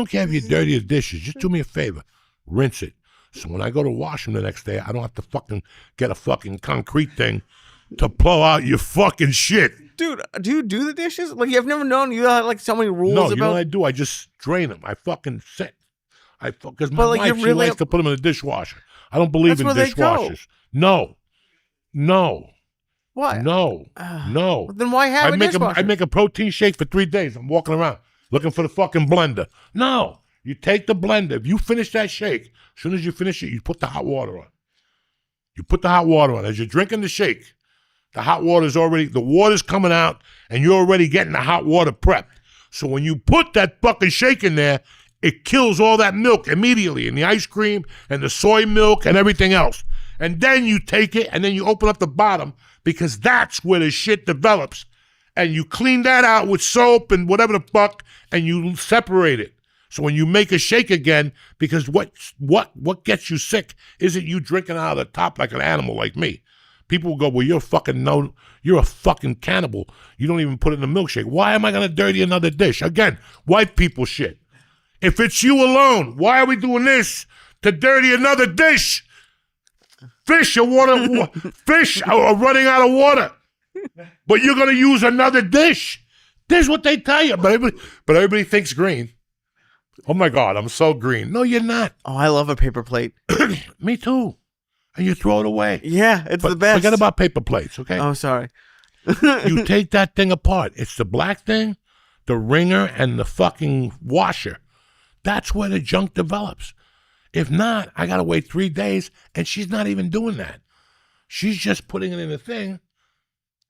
care if you dirty the dishes. Just do me a favor, rinse it. So when I go to wash them the next day, I don't have to fucking get a fucking concrete thing to blow out your fucking shit. Dude, do you do the dishes? Like, you've never known you had like so many rules No, about... you know what I do? I just drain them. I fucking sit. Because my wife, she likes to put them in the dishwasher. I don't believe in dishwashers. No. What? No. Then why have a dishwasher? I make a protein shake for 3 days. I'm walking around looking for the fucking blender. No. You take the blender. If you finish that shake, as soon as you finish it, you put the hot water on. As you're drinking the shake, the water's coming out, and you're already getting the hot water prepped. So when you put that fucking shake in there, It kills all that milk immediately, and the ice cream and the soy milk and everything else. And then you take it and then you open up the bottom, because that's where the shit develops. And you clean that out with soap and whatever the fuck, and you separate it. So when you make a shake again, because what gets you sick isn't you drinking out of the top like an animal like me. People will go, well, you're a fucking cannibal. You don't even put it in a milkshake. Why am I going to dirty another dish? Again, white people shit. If it's you alone, why are we doing this to dirty another dish? Fish are running out of water, but you're going to use another dish. This is what they tell you, but everybody thinks green. Oh my God, I'm so green. No, you're not. Oh, I love a paper plate. Me too. And you throw it away. Yeah, it's the best. Forget about paper plates, okay? Oh, sorry. You take that thing apart. It's the black thing, the ringer, and the fucking washer. That's where the junk develops. If not, I got to wait 3 days, and she's not even doing that. She's just putting it in a thing,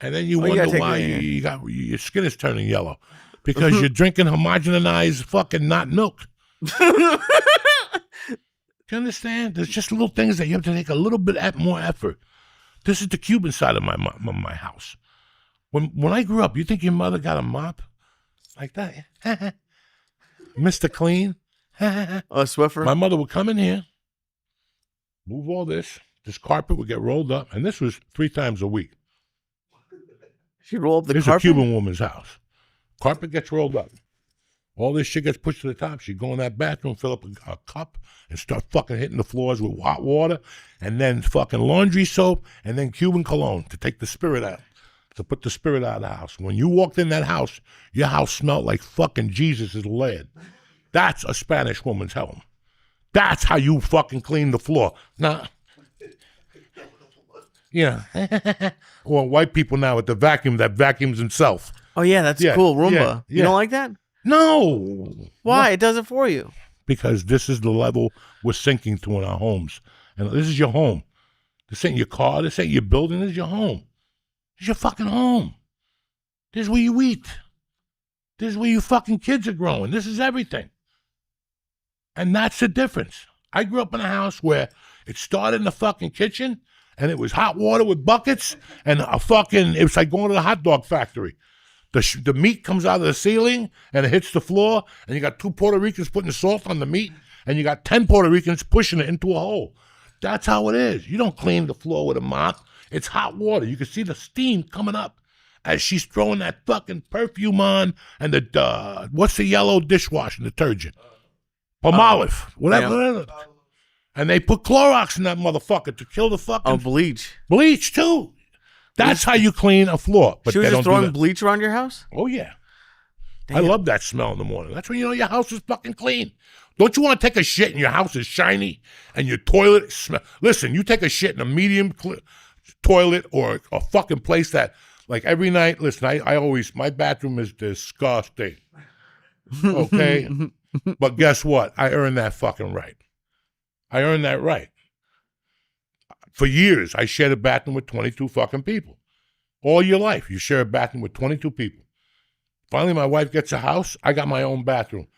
and then you wonder why your skin is turning yellow. Because you're drinking homogenized fucking not milk. Do you understand? There's just little things that you have to take a little bit more effort. This is the Cuban side of my house. When I grew up, you think your mother got a mop like that? Mr. Clean? A Swiffer? My mother would come in here, move all this. This carpet would get rolled up, and this was 3 times a week. She'd roll up the carpet? carpet? This is a Cuban woman's house. Carpet gets rolled up. All this shit gets pushed to the top. She'd go in that bathroom, fill up a cup, and start fucking hitting the floors with hot water, and then fucking laundry soap, and then Cuban cologne to take the spirit out, to put the spirit out of the house. When you walked in that house, your house smelled like fucking Jesus' lead. That's a Spanish woman's home. That's how you fucking clean the floor. Now, yeah. Well, white people now with the vacuum that vacuums himself. Oh, yeah, that's cool. Roomba. You don't like that? No. Why? No. It does it for you. Because this is the level we're sinking to in our homes. And this is your home. This ain't your car. This ain't your building. This is your home. This is your fucking home. This is where you eat. This is where your fucking kids are growing. This is everything. And that's the difference. I grew up in a house where it started in the fucking kitchen, and it was hot water with buckets, and it was like going to the hot dog factory. The meat comes out of the ceiling, and it hits the floor, and you got 2 Puerto Ricans putting salt on the meat, and you got 10 Puerto Ricans pushing it into a hole. That's how it is. You don't clean the floor with a mop. It's hot water. You can see the steam coming up as she's throwing that fucking perfume on, and what's the yellow dishwashing detergent? Palmolive. Whatever. Yeah. And they put Clorox in that motherfucker to kill the fucking... Oh, bleach. Bleach, too. That's how you clean a floor. But she was just throwing bleach around your house? Oh, yeah. Damn. I love that smell in the morning. That's when you know your house is fucking clean. Don't you want to take a shit and your house is shiny and your toilet smell? Listen, you take a shit in a medium toilet or a fucking place that, like every night, listen, my bathroom is disgusting. Okay? But guess what? I earned that fucking right. I earned that right. For years, I shared a bathroom with 22 fucking people. All your life, you share a bathroom with 22 people. Finally, my wife gets a house. I got my own bathroom.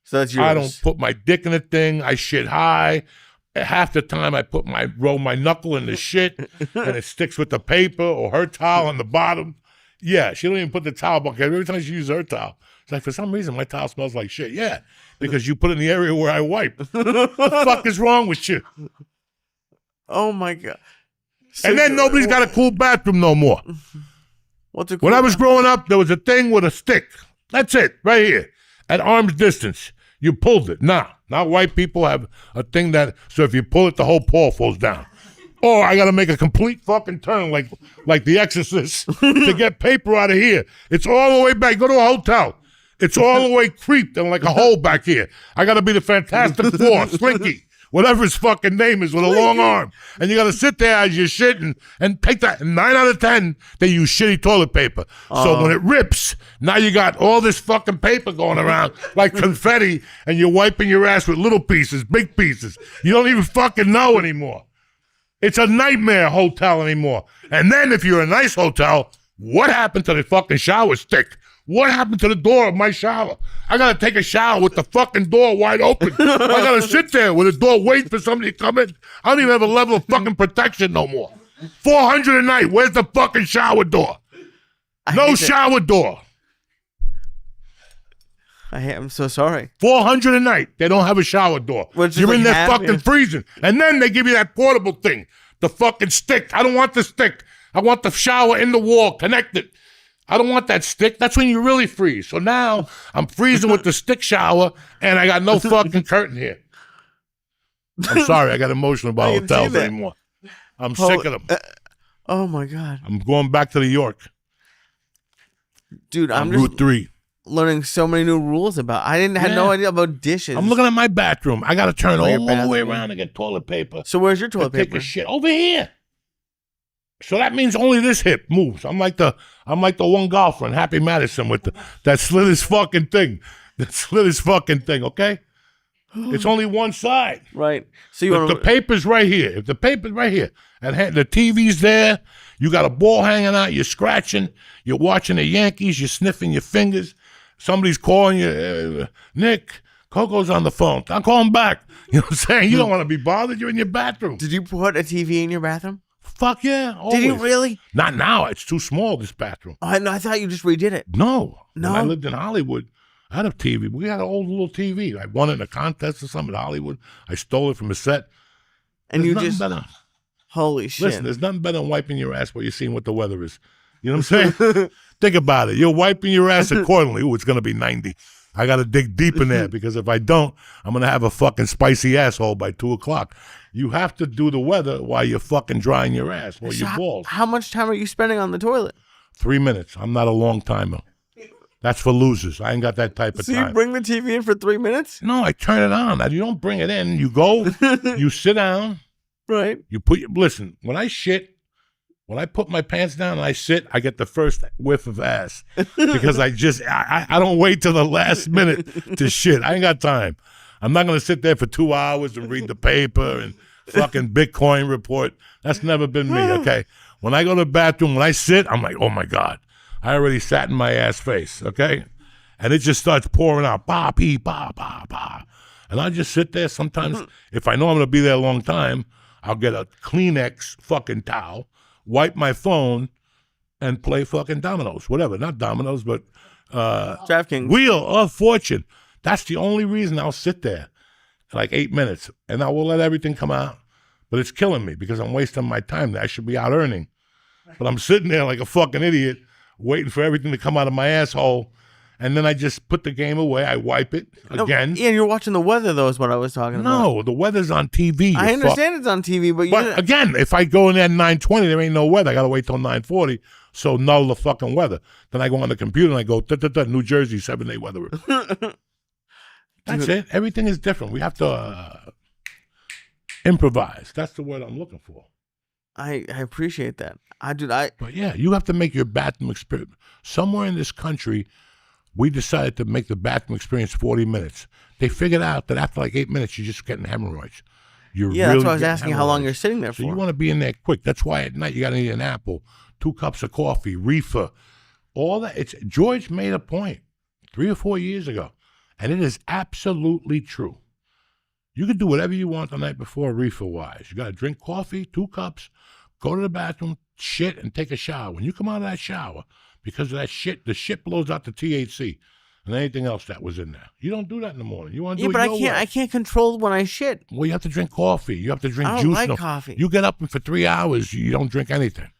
So that's yours. I don't put my dick in the thing. I shit high. Half the time, I roll my knuckle in the shit, and it sticks with the paper or her towel on the bottom. Yeah, she don't even put the towel bucket. Every time she uses her towel, it's like, for some reason, my towel smells like shit. Yeah, because you put it in the area where I wipe. What the fuck is wrong with you? Oh, my God. And then nobody's got a cool bathroom no more. What's a cool When I was growing up, there was a thing with a stick. That's it, right here, at arm's distance. You pulled it. Now white people have a thing that, so if you pull it, the whole paw falls down. Or I got to make a complete fucking turn like The Exorcist to get paper out of here. It's all the way back. Go to a hotel. It's all the way creeped and like a hole back here. I got to be the Fantastic Four, Slinky, whatever his fucking name is, with a long arm. And you got to sit there as you're shitting and take that. And 9 out of 10, they use shitty toilet paper. So when it rips, now you got all this fucking paper going around like confetti, and you're wiping your ass with little pieces, big pieces. You don't even fucking know anymore. It's a nightmare hotel anymore. And then if you're a nice hotel, What happened to the fucking shower stick? What happened to the door of my shower? I gotta take a shower with the fucking door wide open. I gotta sit there with the door waiting for somebody to come in. I don't even have a level of fucking protection no more. $400 a night. Where's the fucking shower door? No shower door. I'm so sorry. $400 a night. They don't have a shower door. You're in there fucking freezing. And then they give you that portable thing. The fucking stick. I don't want the stick. I want the shower in the wall, connected. I don't want that stick. That's when you really freeze. So now I'm freezing with the stick shower, and I got no fucking curtain here. I'm sorry. I got emotional about hotels anymore. I'm sick of them. Oh, my God. I'm going back to New York. Dude, I'm Route 3. Learning so many new rules about. I had no idea about dishes. I'm looking at my bathroom. I got to turn all the way around and get toilet paper. So where's your toilet paper? Take a shit over here. So that means only this hip moves. I'm like the one golfer in Happy Madison with that slit his fucking thing. That slit his fucking thing, okay? It's only one side. Right. So the paper's right here. If the paper's right here, and the TV's there, you got a ball hanging out, you're scratching, you're watching the Yankees, you're sniffing your fingers, somebody's calling you, Nick, Coco's on the phone. I'll call him back. You know what I'm saying? You don't want to be bothered. You're in your bathroom. Did you put a TV in your bathroom? Fuck yeah. Always. Did you really? Not now. It's too small, this bathroom. Oh, I thought you just redid it. No. When I lived in Hollywood, I had a TV. We had an old little TV. I won it in a contest or something in Hollywood. I stole it from a set. And there's you just... better. Holy shit. Listen, there's nothing better than wiping your ass while you're seeing what the weather is. You know what I'm saying? Think about it. You're wiping your ass accordingly. Ooh, it's going to be 90. I got to dig deep in there because if I don't, I'm going to have a fucking spicy asshole by 2 o'clock. You have to do the weather while you're fucking drying your ass or your balls. How much time are you spending on the toilet? 3 minutes. I'm not a long timer. That's for losers. I ain't got that type of time. So you bring the TV in for 3 minutes? No, I turn it on. You don't bring it in. You go, you sit down. Right. Listen, when I shit, when I put my pants down and I sit, I get the first whiff of ass because I don't wait till the last minute to shit. I ain't got time. I'm not going to sit there for 2 hours and read the paper and fucking Bitcoin report. That's never been me, okay? When I go to the bathroom, when I sit, I'm like, oh, my God. I already sat in my ass face, okay? And it just starts pouring out, bah, pee, bah, bah, bah. And I just sit there. Sometimes, if I know I'm going to be there a long time, I'll get a Kleenex fucking towel, wipe my phone, and play fucking dominoes. Whatever. Not dominoes, but DraftKings. Wheel of Fortune. That's the only reason I'll sit there like 8 minutes. And I will let everything come out. But it's killing me because I'm wasting my time. I should be out earning. But I'm sitting there like a fucking idiot waiting for everything to come out of my asshole. And then I just put the game away. I wipe it again. Yeah, you're watching the weather, though, is what I was talking about. No, the weather's on TV. I understand it's on TV, but again, if I go in there at 9:20, there ain't no weather. I got to wait till 9:40, so null the fucking weather. Then I go on the computer and I go, New Jersey, 7-day weather. That's it. Everything is different. We have to improvise. That's the word I'm looking for. I appreciate that. But yeah, you have to make your bathroom experience. Somewhere in this country, we decided to make the bathroom experience 40 minutes. They figured out that after like 8 minutes, you're just getting hemorrhoids. That's why I was asking how long you're sitting there for. So you want to be in there quick. That's why at night you got to eat an apple, 2 cups of coffee, reefer, all that. George made a point 3 or 4 years ago, and it is absolutely true. You can do whatever you want the night before reefer-wise. You got to drink coffee, 2 cups, go to the bathroom, shit, and take a shower. When you come out of that shower, because of that shit, the shit blows out the THC and anything else that was in there. You don't do that in the morning. You want to do it your way. I can't control when I shit. Well, you have to drink coffee. You have to drink juice. I don't like coffee. You get up and for 3 hours, you don't drink anything.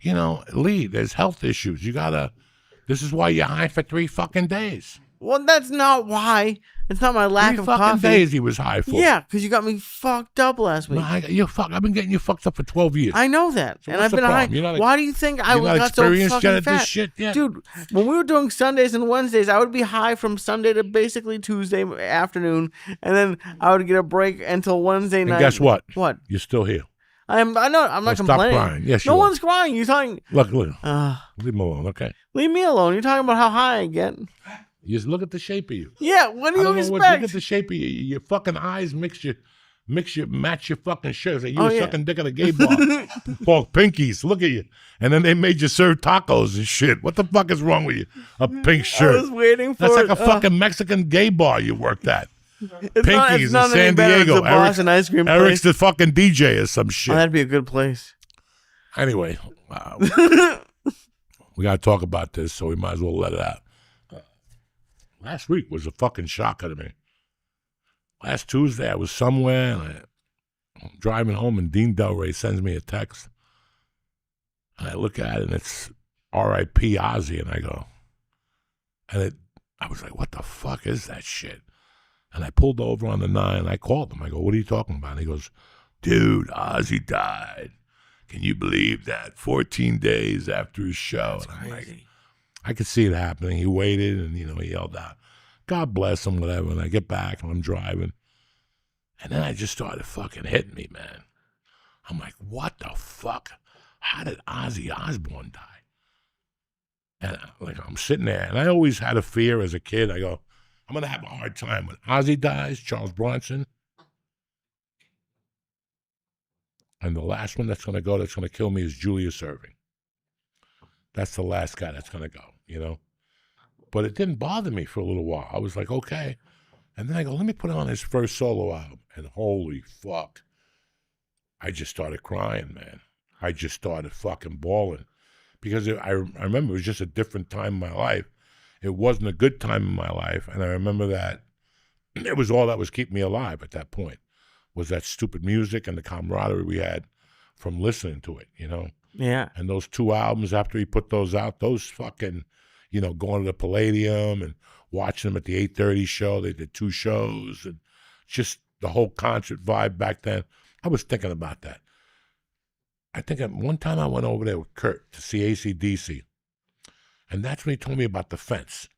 You know, Lee, there's health issues. This is why you're high for 3 fucking days. Well, that's not why. It's not my lack of coffee. 3 fucking days he was high for. Yeah, because you got me fucked up last week. No, I've been getting you fucked up for 12 years. I know that. So and I've been high. Why do you think I got so fucking fat? This shit yet? Dude, when we were doing Sundays and Wednesdays, I would be high from Sunday to basically Tuesday afternoon, and then I would get a break until Wednesday night. And guess what? What? You're still here. I know. I'm not complaining. Stop crying. Yes, no one's crying. You're talking. Look. Leave me alone, okay? Leave me alone. You're talking about how high I get. You just look at the shape of you. Yeah, what do you expect? Look at the shape of you. Your fucking eyes mix match your fucking shirts. Like you were sucking dick at a gay bar. Pork pinkies. Look at you. And then they made you serve tacos and shit. What the fuck is wrong with you? A pink shirt. I was waiting for That's like a fucking Mexican gay bar you worked at. It's Pinkies not in San Diego. It's a Boston ice cream Eric's place. the fucking DJ or some shit. Oh, that'd be a good place. Anyway, we got to talk about this, so we might as well let it out. Last week was a fucking shocker to me. Last Tuesday, I was somewhere, and I'm driving home, and Dean Delray sends me a text. And I look at it, and it's R.I.P. Ozzy, and I go, I was like, what the fuck is that shit? And I pulled over on the 9, and I called him. I go, what are you talking about? And he goes, dude, Ozzy died. Can you believe that? 14 days after his show. That's and I'm crazy. like, I could see it happening. He waited, and, he yelled out, God bless him, whatever. And I get back, and I'm driving. And then I just started fucking hitting me, man. I'm like, what the fuck? How did Ozzy Osbourne die? And I'm sitting there, and I always had a fear as a kid. I go, I'm going to have a hard time when Ozzy dies, Charles Bronson. And the last one that's going to kill me is Julius Erving. That's the last guy that's going to go, But it didn't bother me for a little while. I was like, okay. And then I go, let me put on his first solo album. And holy fuck. I just started crying, man. I just started fucking bawling. Because I remember it was just a different time in my life. It wasn't a good time in my life. And I remember that it was all that was keeping me alive at that point. Was that stupid music and the camaraderie we had from listening to it, Yeah. And those 2 albums after he put those out, those fucking, going to the Palladium and watching them at the 8:30 show. They did 2 shows and just the whole concert vibe back then. I was thinking about that. I think at one time I went over there with Kurt to see AC/DC. And that's when he told me about the fence,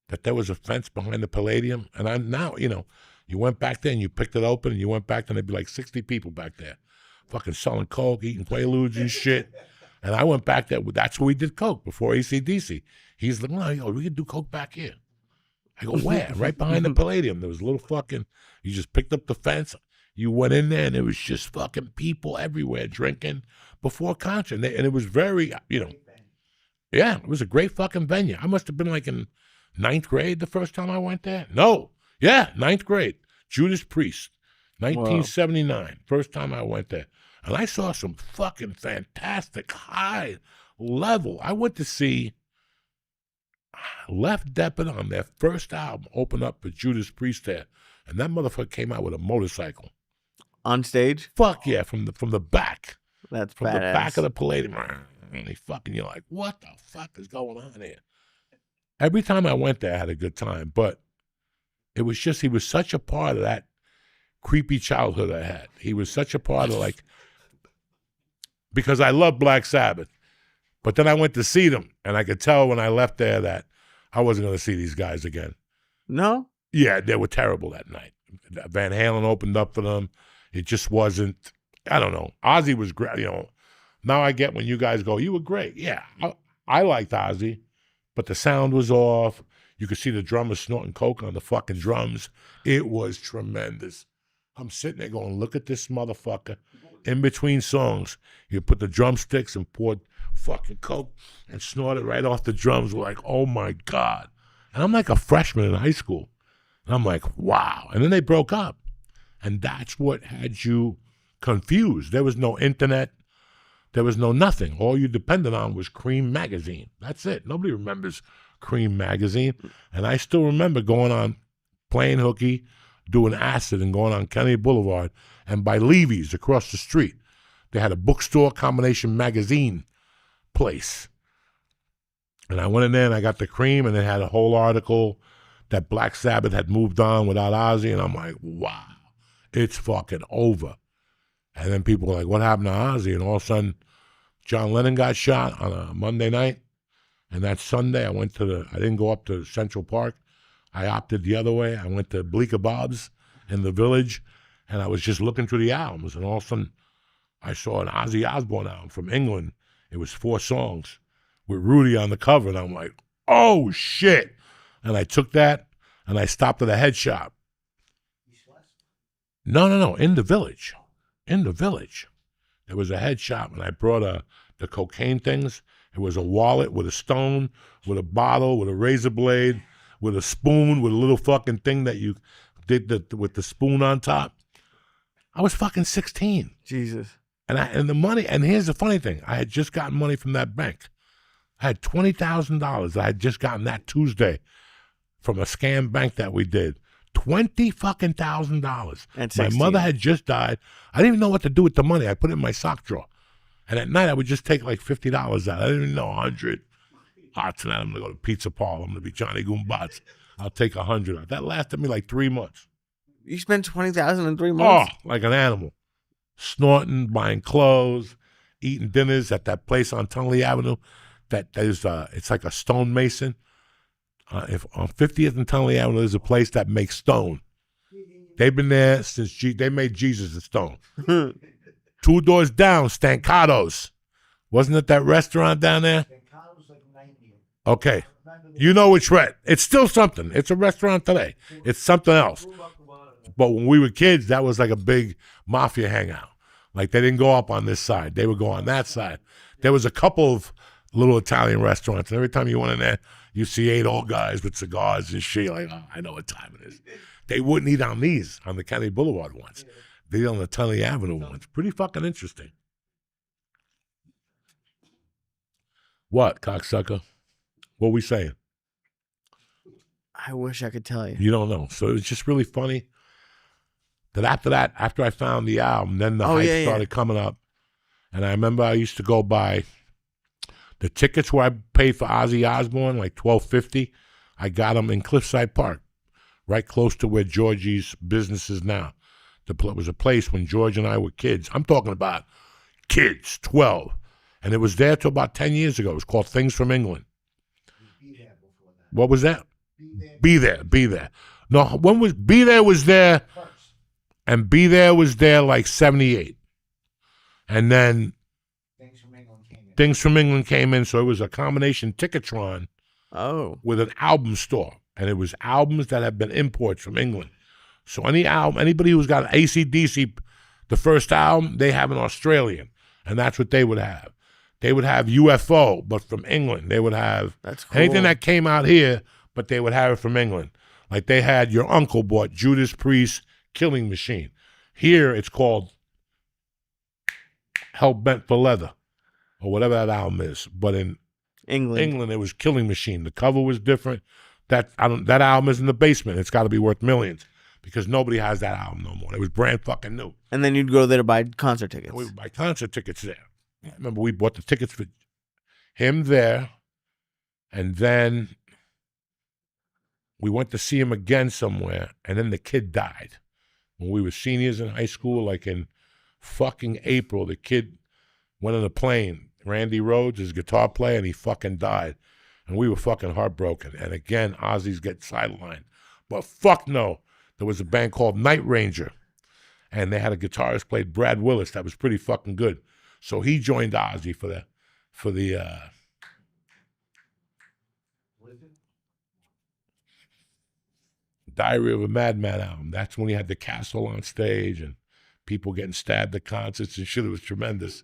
that there was a fence behind the Palladium. And I'm now, you went back there and you picked it open and you went back there and there'd be like 60 people back there fucking selling coke, eating Quaaludes and shit. And I went back there. That's where we did coke before AC/DC. He's like, no, we could do coke back here. I go, where? Right behind the Palladium. There was a little fucking, you just picked up the fence. You went in there and there was just fucking people everywhere drinking before concert. And it was very, yeah, it was a great fucking venue. I must have been like in 9th grade the first time I went there. No. Yeah, 9th grade. Judas Priest, 1979. First time I went there. And I saw some fucking fantastic high level. I went to see Left Zeppelin on their first album open up for Judas Priest there. And that motherfucker came out with a motorcycle. On stage? Fuck yeah, from the back. That's From badass. the back of the Palladium. And you're like, what the fuck is going on here? Every time I went there, I had a good time. But it was just, he was such a part of that creepy childhood I had. He was such a part of because I love Black Sabbath. But then I went to see them, and I could tell when I left there that I wasn't going to see these guys again. No? Yeah, they were terrible that night. Van Halen opened up for them. It just wasn't, I don't know. Ozzy was great, Now I get when you guys go, you were great. Yeah, I liked Ozzy, but the sound was off. You could see the drummers snorting coke on the fucking drums. It was tremendous. I'm sitting there going, look at this motherfucker. In between songs, you put the drumsticks and poured fucking coke and snorted right off the drums. We're like, oh my God. And I'm like a freshman in high school. And I'm like, wow. And then they broke up. And that's what had you confused. There was no internet. There was no nothing. All you depended on was Cream Magazine. That's it. Nobody remembers Cream Magazine. And I still remember going on, playing hooky, doing acid and going on Kennedy Boulevard. And by Levy's across the street, they had a bookstore combination magazine place. And I went in there and I got the Cream, and it had a whole article that Black Sabbath had moved on without Ozzy. And I'm like, wow, it's fucking over. And then people were like, what happened to Ozzy? And all of a sudden, John Lennon got shot on a Monday night. And that Sunday, I didn't go up to Central Park. I opted the other way. I went to Bleecker Bob's in the Village, and I was just looking through the albums. And all of a sudden, I saw an Ozzy Osbourne album from England. It was 4 songs with Rudy on the cover. And I'm like, oh, shit. And I took that, and I stopped at a head shop. No. In the village. There was a head shop, and I brought the cocaine things. It was a wallet with a stone, with a bottle, with a razor blade, with a spoon, with a little fucking thing that you did with the spoon on top. I was fucking 16. Jesus. And the money, and here's the funny thing. I had just gotten money from that bank. I had $20,000. I had just gotten that Tuesday from a scam bank that we did. $20,000. My mother had just died. I didn't even know what to do with the money. I put it in my sock drawer. And at night, I would just take like $50 out. I didn't even know 100. Tonight I'm going to go to Pizza Parlor. I'm going to be Johnny Goombats. I'll take 100 out. That lasted me like 3 months. You spent $20,000 in 3 months? Oh, like an animal. Snorting, buying clothes, eating dinners at that place on Tunley Avenue. It's like a stonemason. If on 50th and Tunley Avenue, there's a place that makes stone. They've been there since they made Jesus a stone. 2 doors down, Stancatos. Wasn't it that restaurant down there? Stancatos like 90. Okay. You know which it's still something. It's a restaurant today. It's something else. But when we were kids, that was like a big mafia hangout. Like they didn't go up on this side. They would go on that side. There was a couple of little Italian restaurants. And every time you went in there, you see 8 old guys with cigars and shit. Like, oh, I know what time it is. They wouldn't eat on the Kennedy Boulevard ones. They eat on the Tunley Avenue ones. Pretty fucking interesting. What, cocksucker? What we saying? I wish I could tell you. You don't know. So it's just really funny that after I found the album, then the hype started coming up. And I remember I used to go buy the tickets where I paid for Ozzy Osbourne, like $12.50. I got them in Cliffside Park, right close to where Georgie's business is now. It was a place when George and I were kids. I'm talking about kids, 12. And it was there till about 10 years ago. It was called Things from England. What was that? Be There. No, when was Be There was there, and Be There was there like 78. And then Things from England came in, so it was a combination Ticketron with an album store. And it was albums that have been imports from England. So anybody who's got an AC/DC, the first album, they have an Australian. And that's what they would have. They would have UFO, but from England. They would have anything that came out here, but they would have it from England. Like they had, your uncle bought Judas Priest Killing Machine. Here it's called Hell Bent for Leather, or whatever that album is. But in England it was Killing Machine. The cover was different. That album is in the basement. It's got to be worth millions because nobody has that album no more. It was brand fucking new. And then you'd go there to buy concert tickets. And we would buy concert tickets there. I remember we bought the tickets for him there, and then we went to see him again somewhere, and then the kid died. When we were seniors in high school, like in fucking April, the kid went on a plane. Randy Rhoads, his guitar player, and he fucking died. And we were fucking heartbroken. And again, Ozzy's getting sidelined. But fuck no. There was a band called Night Ranger, and they had a guitarist played Brad Willis that was pretty fucking good. So he joined Ozzy for the Diary of a Madman album. That's when he had the castle on stage and people getting stabbed at concerts and shit. It was tremendous.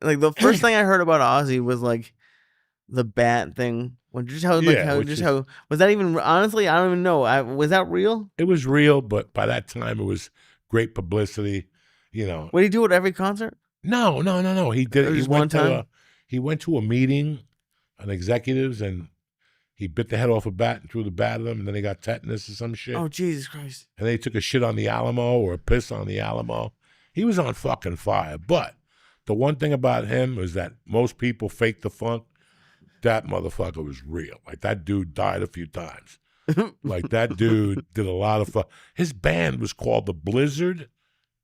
Like the first thing I heard about Ozzy was like the bat thing. Was that even, honestly, I don't even know. Was that real? It was real, but by that time it was great publicity, you know. Would he do it every concert? No. He did it. He went to a meeting on executives and he bit the head off a bat and threw the bat at them, and then he got tetanus or some shit. Oh, Jesus Christ. And then he took a shit on the Alamo or a piss on the Alamo. He was on fucking fire. But the one thing about him is that most people fake the funk. That motherfucker was real. Like, that dude died a few times. Like, that dude did a lot of fun. His band was called the Blizzard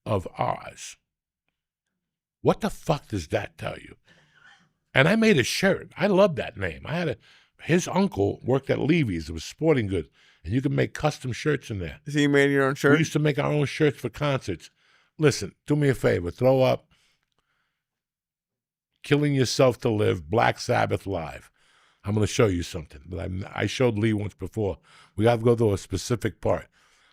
of Oz. What the fuck does that tell you? And I made a shirt. I love that name. His uncle worked at Levy's. It was sporting goods. And you could make custom shirts in there. So you made your own shirt? We used to make our own shirts for concerts. Listen, do me a favor. Throw up Killing Yourself to Live, Black Sabbath Live. I'm going to show you something. But I showed Lee once before. We have to go to a specific part.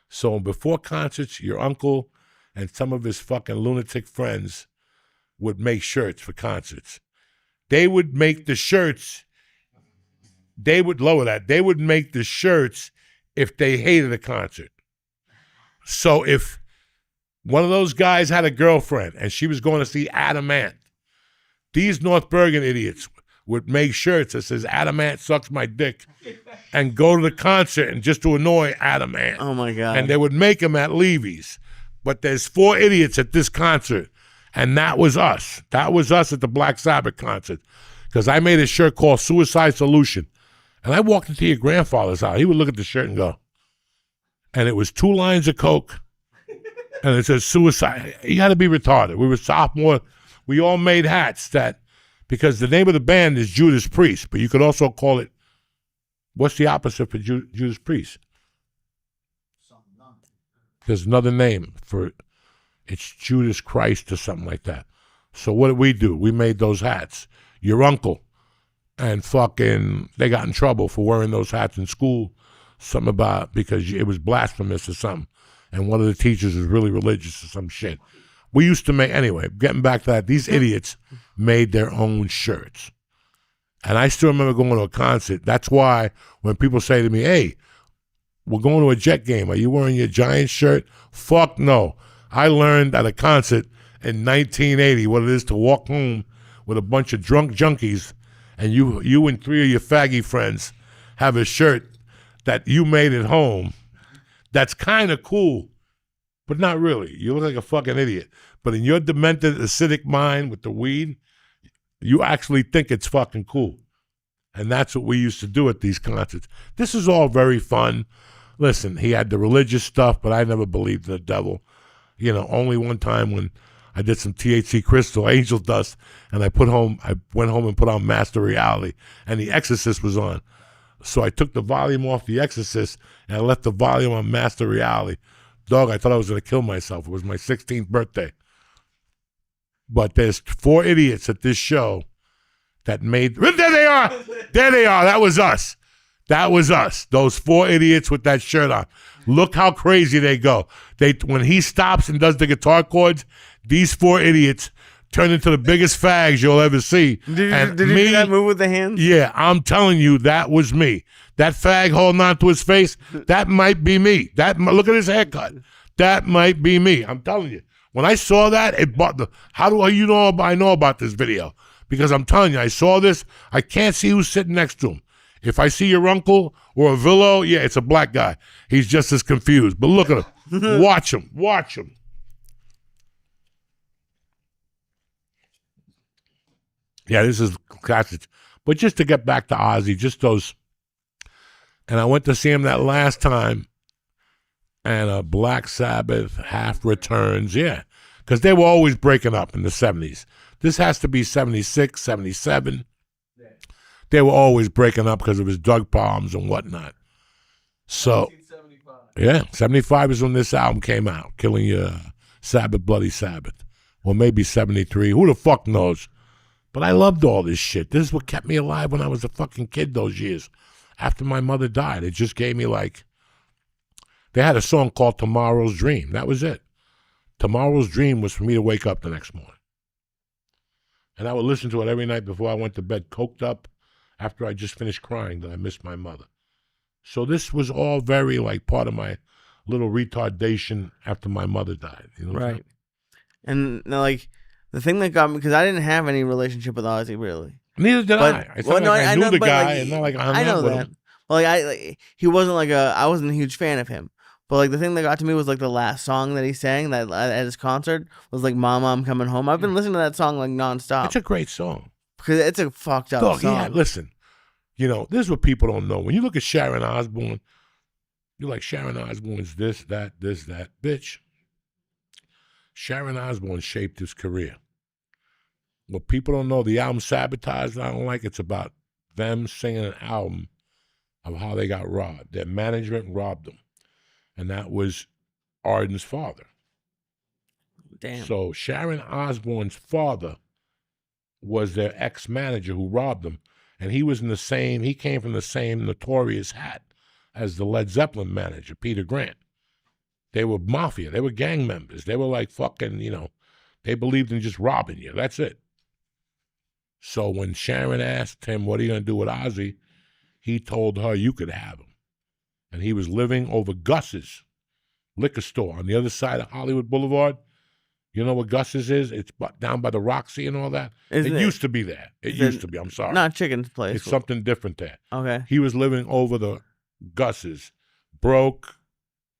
So before concerts, your uncle and some of his fucking lunatic friends would make shirts for concerts. They would make the shirts. They would lower that. They would make the shirts if they hated a concert. So if one of those guys had a girlfriend and she was going to see Adam Ant, these North Bergen idiots would make shirts that says Adam Ant sucks my dick and go to the concert and just to annoy Adam Ant. Oh my God. And they would make them at Levy's. But there's 4 idiots at this concert. And that was us. That was us at the Black Sabbath concert. Because I made a shirt called Suicide Solution. And I walked into your grandfather's house. He would look at the shirt and go, and it was 2 lines of Coke. And it says suicide. You got to be retarded. We were sophomore. We all made hats that, because the name of the band is Judas Priest, but you could also call it, what's the opposite for Judas Priest? There's another name for it. It's Judas Christ or something like that. So what did we do? We made those hats. Your uncle and fucking, they got in trouble for wearing those hats in school. Something about, because it was blasphemous or something. And one of the teachers was really religious or some shit. We used to make, anyway, getting back to that, these idiots made their own shirts. And I still remember going to a concert. That's why when people say to me, hey, we're going to a Jet game. Are you wearing your Giants shirt? Fuck no. I learned at a concert in 1980 what it is to walk home with a bunch of drunk junkies and you and 3 of your faggy friends have a shirt that you made at home. That's kind of cool, but not really. You look like a fucking idiot. But in your demented, acidic mind with the weed, you actually think it's fucking cool. And that's what we used to do at these concerts. This is all very fun. Listen, he had the religious stuff, but I never believed in the devil. You know, only one time when I did some THC crystal, angel dust, and I went home and put on Master Reality, and The Exorcist was on. So I took the volume off The Exorcist, and I left the volume on Master Reality. Dog, I thought I was going to kill myself. It was my 16th birthday. But there's 4 idiots at this show that made... There they are! There they are. That was us. That was us. Those 4 idiots with that shirt on. Look how crazy they go. When he stops and does the guitar chords, these 4 idiots turn into the biggest fags you'll ever see. Did you do that move with the hands? Yeah, I'm telling you, that was me. That fag holding on to his face, that might be me. Look at his haircut. That might be me. I'm telling you. When I saw that, it bought how do you know I know about this video? Because I'm telling you, I saw this. I can't see who's sitting next to him. If I see your uncle or a Villo, yeah, it's a black guy. He's just as confused. But look at him. Watch him. Watch him. Yeah, this is classic. But just to get back to Ozzy, just those. And I went to see him that last time. And Black Sabbath, Half Returns, yeah. Because they were always breaking up in the 70s. This has to be 76, 77. They were always breaking up because of his drug problems and whatnot. So, 1975. yeah, 75 is when this album came out, Killing Your Sabbath, Bloody Sabbath. Or maybe 73. Who the fuck knows? But I loved all this shit. This is what kept me alive when I was a fucking kid those years. After my mother died, it just gave me like... They had a song called Tomorrow's Dream. That was it. Tomorrow's Dream was for me to wake up the next morning. And I would listen to it every night before I went to bed, coked up, after I just finished crying that I missed my mother. So this was all very like part of my little retardation after my mother died. You know what I'm saying? And like the thing that got me, because I didn't have any relationship with Ozzy really. Neither did I. It's not like I knew the guy, and not like I hung out with him. Well, he wasn't like I wasn't a huge fan of him. But like the thing that got to me was like the last song that he sang that at his concert was like "Mama, I'm Coming Home." I've been listening to that song like nonstop. It's a great song. Because it's a fucked up song. Yeah, listen, you know, this is what people don't know. When you look at Sharon Osbourne, you're like, Sharon Osbourne's this, that. Bitch, Sharon Osbourne shaped his career. What people don't know, the album Sabotage, I don't like, it's about them singing an album of how they got robbed. Their management robbed them. And that was Arden's father. Damn. So Sharon Osbourne's father was their ex-manager who robbed them. And he came from the same notorious hat as the Led Zeppelin manager, Peter Grant. They were mafia. They were gang members. They were like fucking, they believed in just robbing you. That's it. So when Sharon asked him, what are you going to do with Ozzy? He told her, you could have him. And he was living over Gus's liquor store on the other side of Hollywood Boulevard. You know what Gus's is? It's down by the Roxy and all that. It used to be there. It used to be. I'm sorry. Not Chicken's place. It's something different there. Okay. He was living over the Gus's, broke,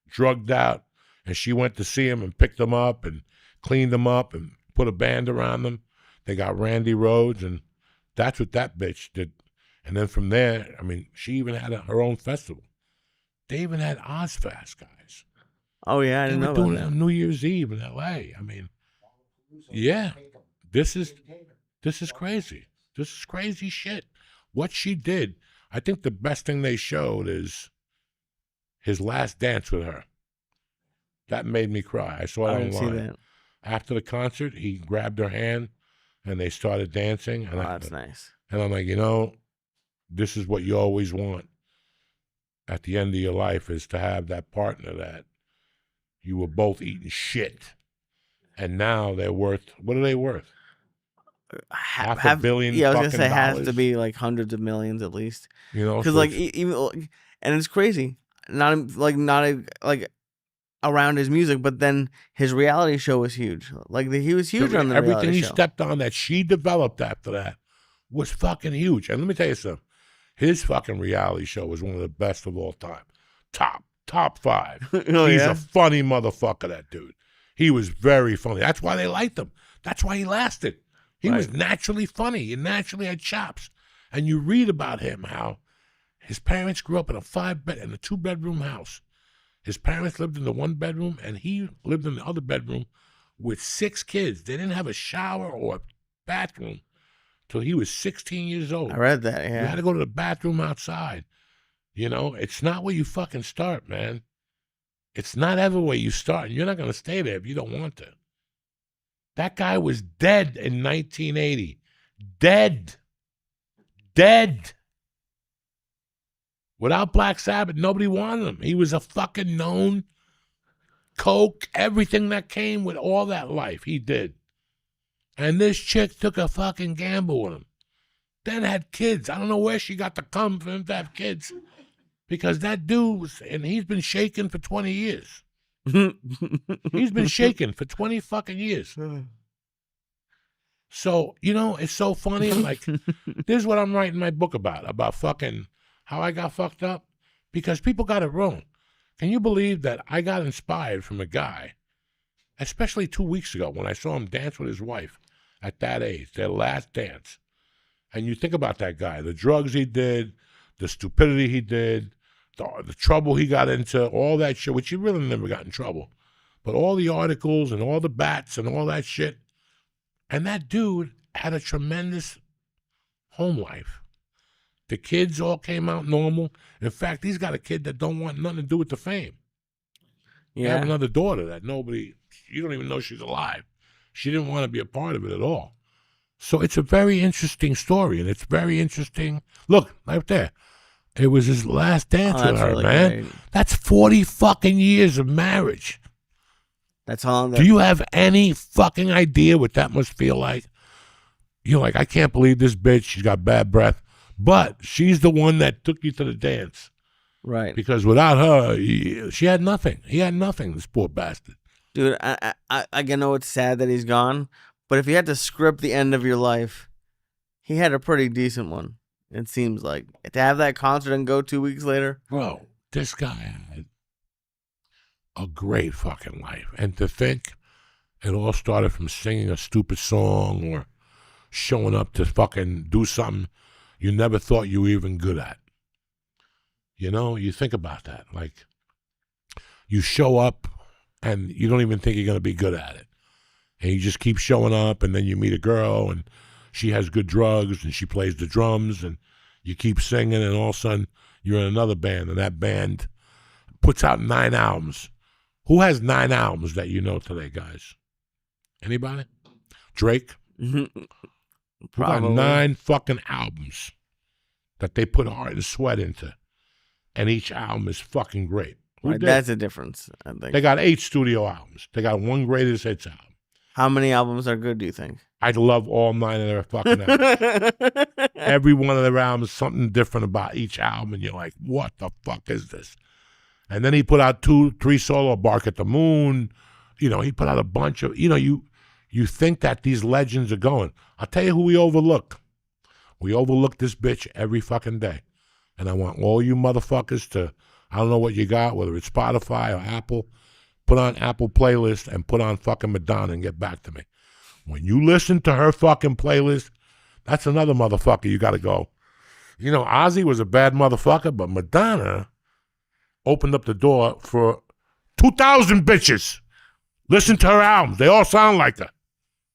drugged out, and she went to see him and picked him up and cleaned him up and put a band around them. They got Randy Rhoads, and that's what that bitch did. And then from there, I mean, she even had her own festival. They even had Ozfest, guys. Oh, yeah, I didn't know They were doing about it on New Year's Eve in L.A. I mean, yeah, this is crazy. This is crazy shit. What she did, I think the best thing they showed is his last dance with her. That made me cry. I saw it I didn't online. see that. After the concert, he grabbed her hand, and they started dancing. And That's nice. And I'm like, this is what you always want at the end of your life, is to have that partner that you were both eating shit. And now they're worth, what are they worth? Half a billion. Yeah, I was fucking gonna say dollars. has to be like hundreds of millions at least. Because so like even and it's crazy. Not around his music, but then his reality show was huge. Like he was huge on the everything reality he show. stepped on that she developed after that was fucking huge. And let me tell you something. His fucking reality show was one of the best of all time. Top 5. He's a funny motherfucker, that dude. He was very funny. That's why they liked him. That's why he lasted. He was naturally funny. He naturally had chops. And you read about him, how his parents grew up in a 2-bedroom house. His parents lived in the 1 bedroom, and he lived in the other bedroom with 6 kids. They didn't have a shower or a bathroom till he was 16 years old. I read that, yeah. You had to go to the bathroom outside. It's not where you fucking start, man. It's not ever where you start, and you're not going to stay there if you don't want to. That guy was dead in 1980. Dead. Without Black Sabbath, nobody wanted him. He was a fucking known coke, everything that came with all that life, he did. And this chick took a fucking gamble with him. Then had kids. I don't know where she got the cum for him to have kids. Because that dude, and he's been shaking for 20 years. He's been shaking for 20 fucking years. So, it's so funny. Like, this is what I'm writing my book about fucking how I got fucked up. Because people got it wrong. Can you believe that I got inspired from a guy, especially 2 weeks ago when I saw him dance with his wife at that age, their last dance. And you think about that guy, the drugs he did, the stupidity he did, the trouble he got into, all that shit, which he really never got in trouble. But all the articles and all the bats and all that shit. And that dude had a tremendous home life. The kids all came out normal. In fact, he's got a kid that don't want nothing to do with the fame. Yeah. He have another daughter that you don't even know she's alive. She didn't want to be a part of it at all. So it's a very interesting story, and it's very interesting. Look, right there. It was his last dance with her, really, man. Great. That's 40 fucking years of marriage. That's how long. Do you have any fucking idea what that must feel like? You're like, I can't believe this bitch. She's got bad breath. But she's the one that took you to the dance. Right. Because without her, she had nothing. He had nothing, this poor bastard. Dude, I know it's sad that he's gone, but if you had to script the end of your life, he had a pretty decent one, it seems like. To have that concert and go 2 weeks later. Bro, this guy had a great fucking life. And to think it all started from singing a stupid song or showing up to fucking do something you never thought you were even good at. You think about that. Like, you show up and you don't even think you're going to be good at it. And you just keep showing up, and then you meet a girl, and she has good drugs, and she plays the drums, and you keep singing, and all of a sudden you're in another band, and that band puts out 9 albums. Who has 9 albums that you know today, guys? Anybody? Drake? Who got 9 fucking albums that they put heart and sweat into, and each album is fucking great. Who Right, did? that's a difference, I think. They got 8 studio albums. They got one greatest hits album. How many albums are good, do you think? I love all 9 of their fucking albums. Every one of their albums, something different about each album, and you're like, what the fuck is this? And then he put out 2, 3 solo, Bark at the Moon. You know, he put out a bunch of, you think that these legends are going. I'll tell you who we overlook. We overlook this bitch every fucking day. And I want all you motherfuckers to, I don't know what you got, whether it's Spotify or Apple, put on Apple playlist and put on fucking Madonna and get back to me. When you listen to her fucking playlist, that's another motherfucker you got to go. You know, Ozzy was a bad motherfucker, but Madonna opened up the door for 2,000 bitches. Listen to her albums. They all sound like her.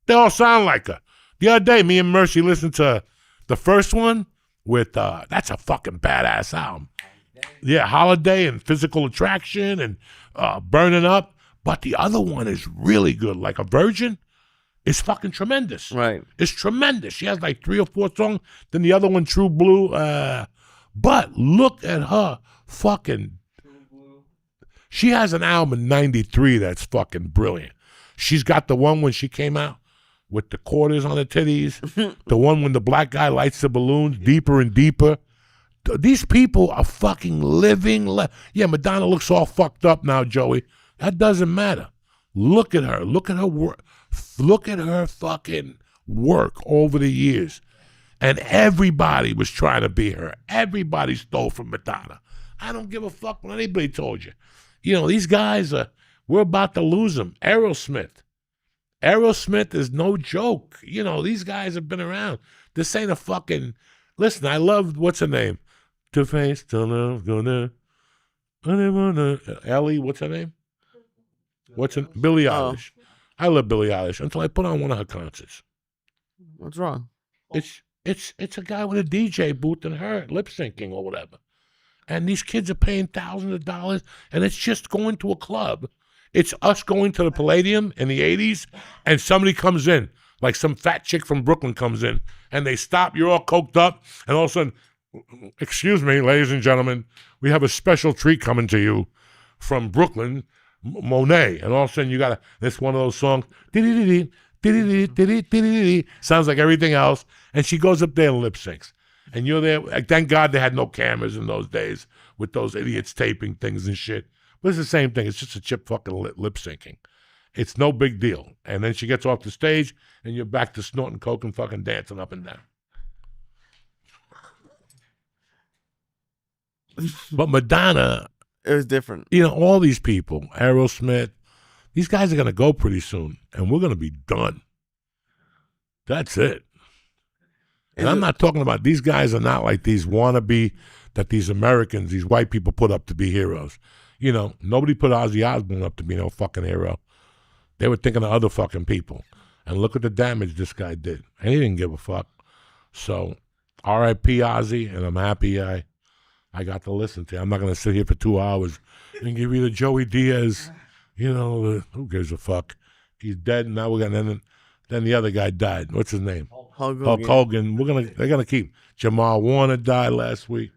The other day, me and Mercy listened to the first one with, that's a fucking badass album. Yeah, Holiday and Physical Attraction and Burning Up. But the other one is really good. Like A Virgin is fucking tremendous. Right. It's tremendous. She has like 3 or 4 songs. Then the other one, True Blue. But look at her fucking... She has an album in 93 that's fucking brilliant. She's got the one when she came out with the quarters on the titties. The one when the black guy lights the balloons deeper and deeper. These people are fucking living. Yeah, Madonna looks all fucked up now, Joey. That doesn't matter. Look at her. Look at her work. Look at her fucking work over the years. And everybody was trying to be her. Everybody stole from Madonna. I don't give a fuck what anybody told you. You know, these guys we're about to lose them. Aerosmith is no joke. You know, these guys have been around. This ain't a fucking, listen, I love, what's her name? To face, to love, gonna, Ellie, what's her name? Billie Eilish. I love Billie Eilish until I put on one of her concerts. What's wrong? It's a guy with a DJ booth and her lip syncing or whatever. And these kids are paying thousands of dollars, and it's just going to a club. It's us going to the Palladium in the 80s, and somebody comes in, like some fat chick from Brooklyn comes in, and they stop, you're all coked up, and all of a sudden, excuse me, ladies and gentlemen, we have a special treat coming to you from Brooklyn, Monet. And all of a sudden, you got this one of those songs, sounds like everything else, and she goes up there and lip syncs. And you're there. Thank God they had no cameras in those days with those idiots taping things and shit. But it's the same thing. It's just a chip fucking lip syncing. It's no big deal. And then she gets off the stage, and you're back to snorting coke and fucking dancing up and down. But Madonna, It was different. you know, all these people, Aerosmith, these guys are going to go pretty soon, and we're going to be done. That's it. And I'm not talking about, these guys are not like these wannabe that these Americans, these white people put up to be heroes. You know, nobody put Ozzy Osbourne up to be no fucking hero. They were thinking of other fucking people. And look at the damage this guy did. And he didn't give a fuck. So, R.I.P. Ozzy, and I'm happy I got to listen to it. I'm not going to sit here for 2 hours and give you the Joey Diaz, you know, who gives a fuck? He's dead, and now we're going to, then the other guy died. What's his name? Hulk Hogan. They're gonna keep. Jamal Warner died last week,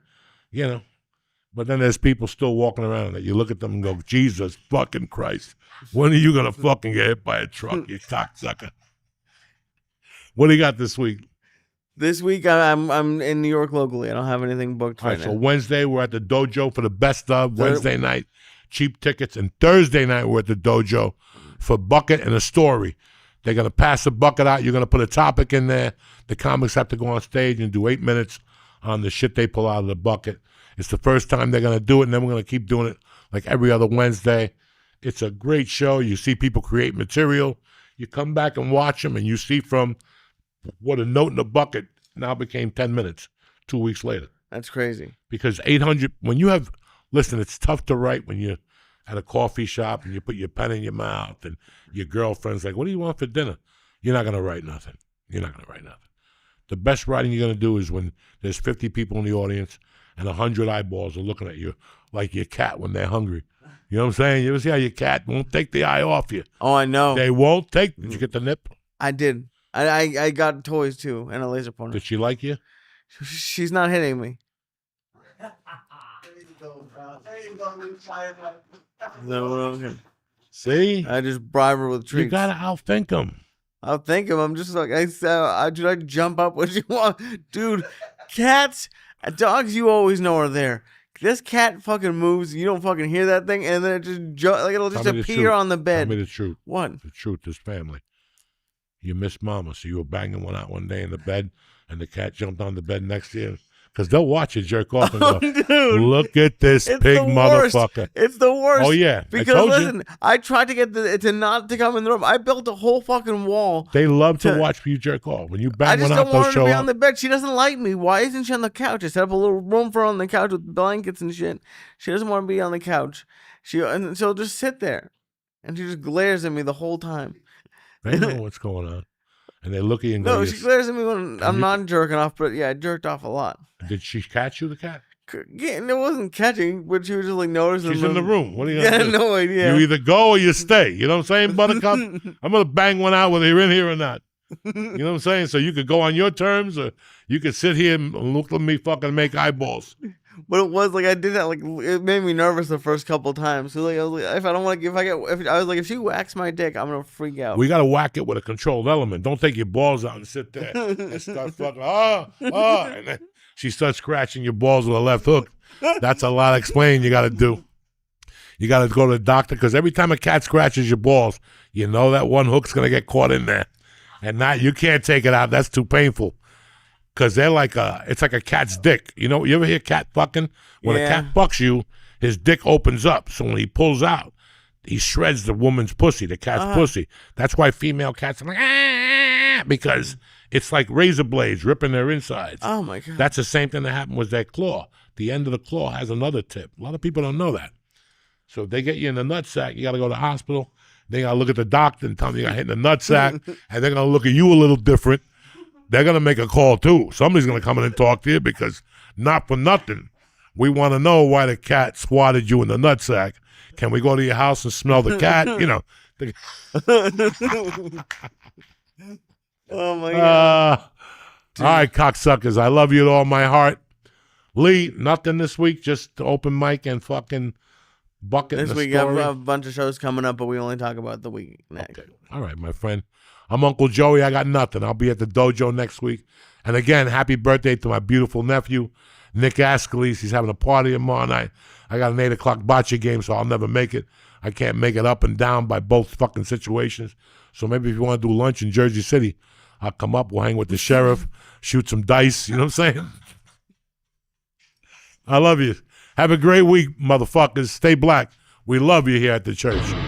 you know. But then there's people still walking around that you look at them and go, Jesus fucking Christ, when are you gonna fucking get hit by a truck, you cocksucker? What do you got this week? This week I'm in New York locally. I don't have anything booked All right right, so now. Wednesday we're at the dojo for the best of. Wednesday night, cheap tickets, and Thursday night we're at the dojo for bucket and a story. They're going to pass a bucket out. You're going to put a topic in there. The comics have to go on stage and do 8 minutes on the shit they pull out of the bucket. It's the first time they're going to do it, and then we're going to keep doing it like every other Wednesday. It's a great show. You see people create material. You come back and watch them, and you see from what a note in the bucket now became 10 minutes 2 weeks later. That's crazy. Because 800, when you have, listen, it's tough to write when you're at a coffee shop and you put your pen in your mouth and your girlfriend's like, what do you want for dinner? You're not going to write nothing. You're not going to write nothing. The best writing you're going to do is when there's 50 people in the audience and 100 eyeballs are looking at you like your cat when they're hungry. You know what I'm saying? You ever see how your cat won't take the eye off you? Oh, I know. They won't take. Did you get the nip? I did. I got toys too and a laser pointer. Did she like you? She's not hitting me. go, bro. There you go, Luke China. See? I just bribe her with treats. You gotta outthink them. I'll think of. I'm just like I jump up what you want, dude. Cats, dogs, you always know are there. This cat fucking moves. You don't fucking hear that thing, and then it just it'll just appear on the bed. Tell me the truth. What? The truth. This family. You miss mama, so you were banging one out one day in the bed, and the cat jumped on the bed next to you. Because they'll watch you jerk off and go, dude, look at this pig motherfucker. It's the worst. Oh, yeah. Because listen, I tried to get it to not to come in the room. I built a whole fucking wall. They love to watch you jerk off. When you bang one out, they'll show up. I just don't want her to be on the bed. She doesn't like me. Why isn't she on the couch? I set up a little room for her on the couch with blankets and shit. She doesn't want to be on the couch. And she'll just sit there. And she just glares at me the whole time. They know what's going on. And they look at you and go, no, she glares at me when I'm not jerking off, but yeah, I jerked off a lot. Did she catch you, the cat? Yeah, it wasn't catching, but she was just like noticing. She's in the room. What are you gonna do? No idea. You either go or you stay. You know what I'm saying, Buttercup? I'm gonna bang one out whether you're in here or not. You know what I'm saying? So you could go on your terms, or you could sit here and look at me fucking make eyeballs. But it was like I did that. Like it made me nervous the first couple of times. So like I was like, if she whacks my dick, I'm gonna freak out. We gotta whack it with a controlled element. Don't take your balls out and sit there and start fucking and then she starts scratching your balls with a left hook. That's a lot of explaining you gotta do. You gotta go to the doctor because every time a cat scratches your balls, you know that one hook's gonna get caught in there, and you can't take it out. That's too painful. Because they're it's like a cat's dick. You know, you ever hear cat fucking? When a cat fucks you, his dick opens up. So when he pulls out, he shreds the woman's pussy, the cat's pussy. That's why female cats are like, because it's like razor blades ripping their insides. Oh, my God. That's the same thing that happened with their claw. The end of the claw has another tip. A lot of people don't know that. So if they get you in the nutsack, you got to go to the hospital. They got to look at the doctor and tell them you got hit in the nutsack. And they're going to look at you a little different. They're going to make a call, too. Somebody's going to come in and talk to you because not for nothing. We want to know why the cat swatted you in the nutsack. Can we go to your house and smell the cat? You know. Oh, my God. All right, cocksuckers. I love you with all my heart. Lee, nothing this week. Just open mic and fucking bucket. This week, I have a bunch of shows coming up, but we only talk about the week next. Okay. All right, my friend. I'm Uncle Joey. I got nothing. I'll be at the dojo next week. And again, happy birthday to my beautiful nephew, Nick Ascalise. He's having a party tomorrow night. I got an 8 o'clock bocce game, so I'll never make it. I can't make it up and down by both fucking situations. So maybe if you want to do lunch in Jersey City, I'll come up. We'll hang with the sheriff, shoot some dice. You know what I'm saying? I love you. Have a great week, motherfuckers. Stay black. We love you here at the church.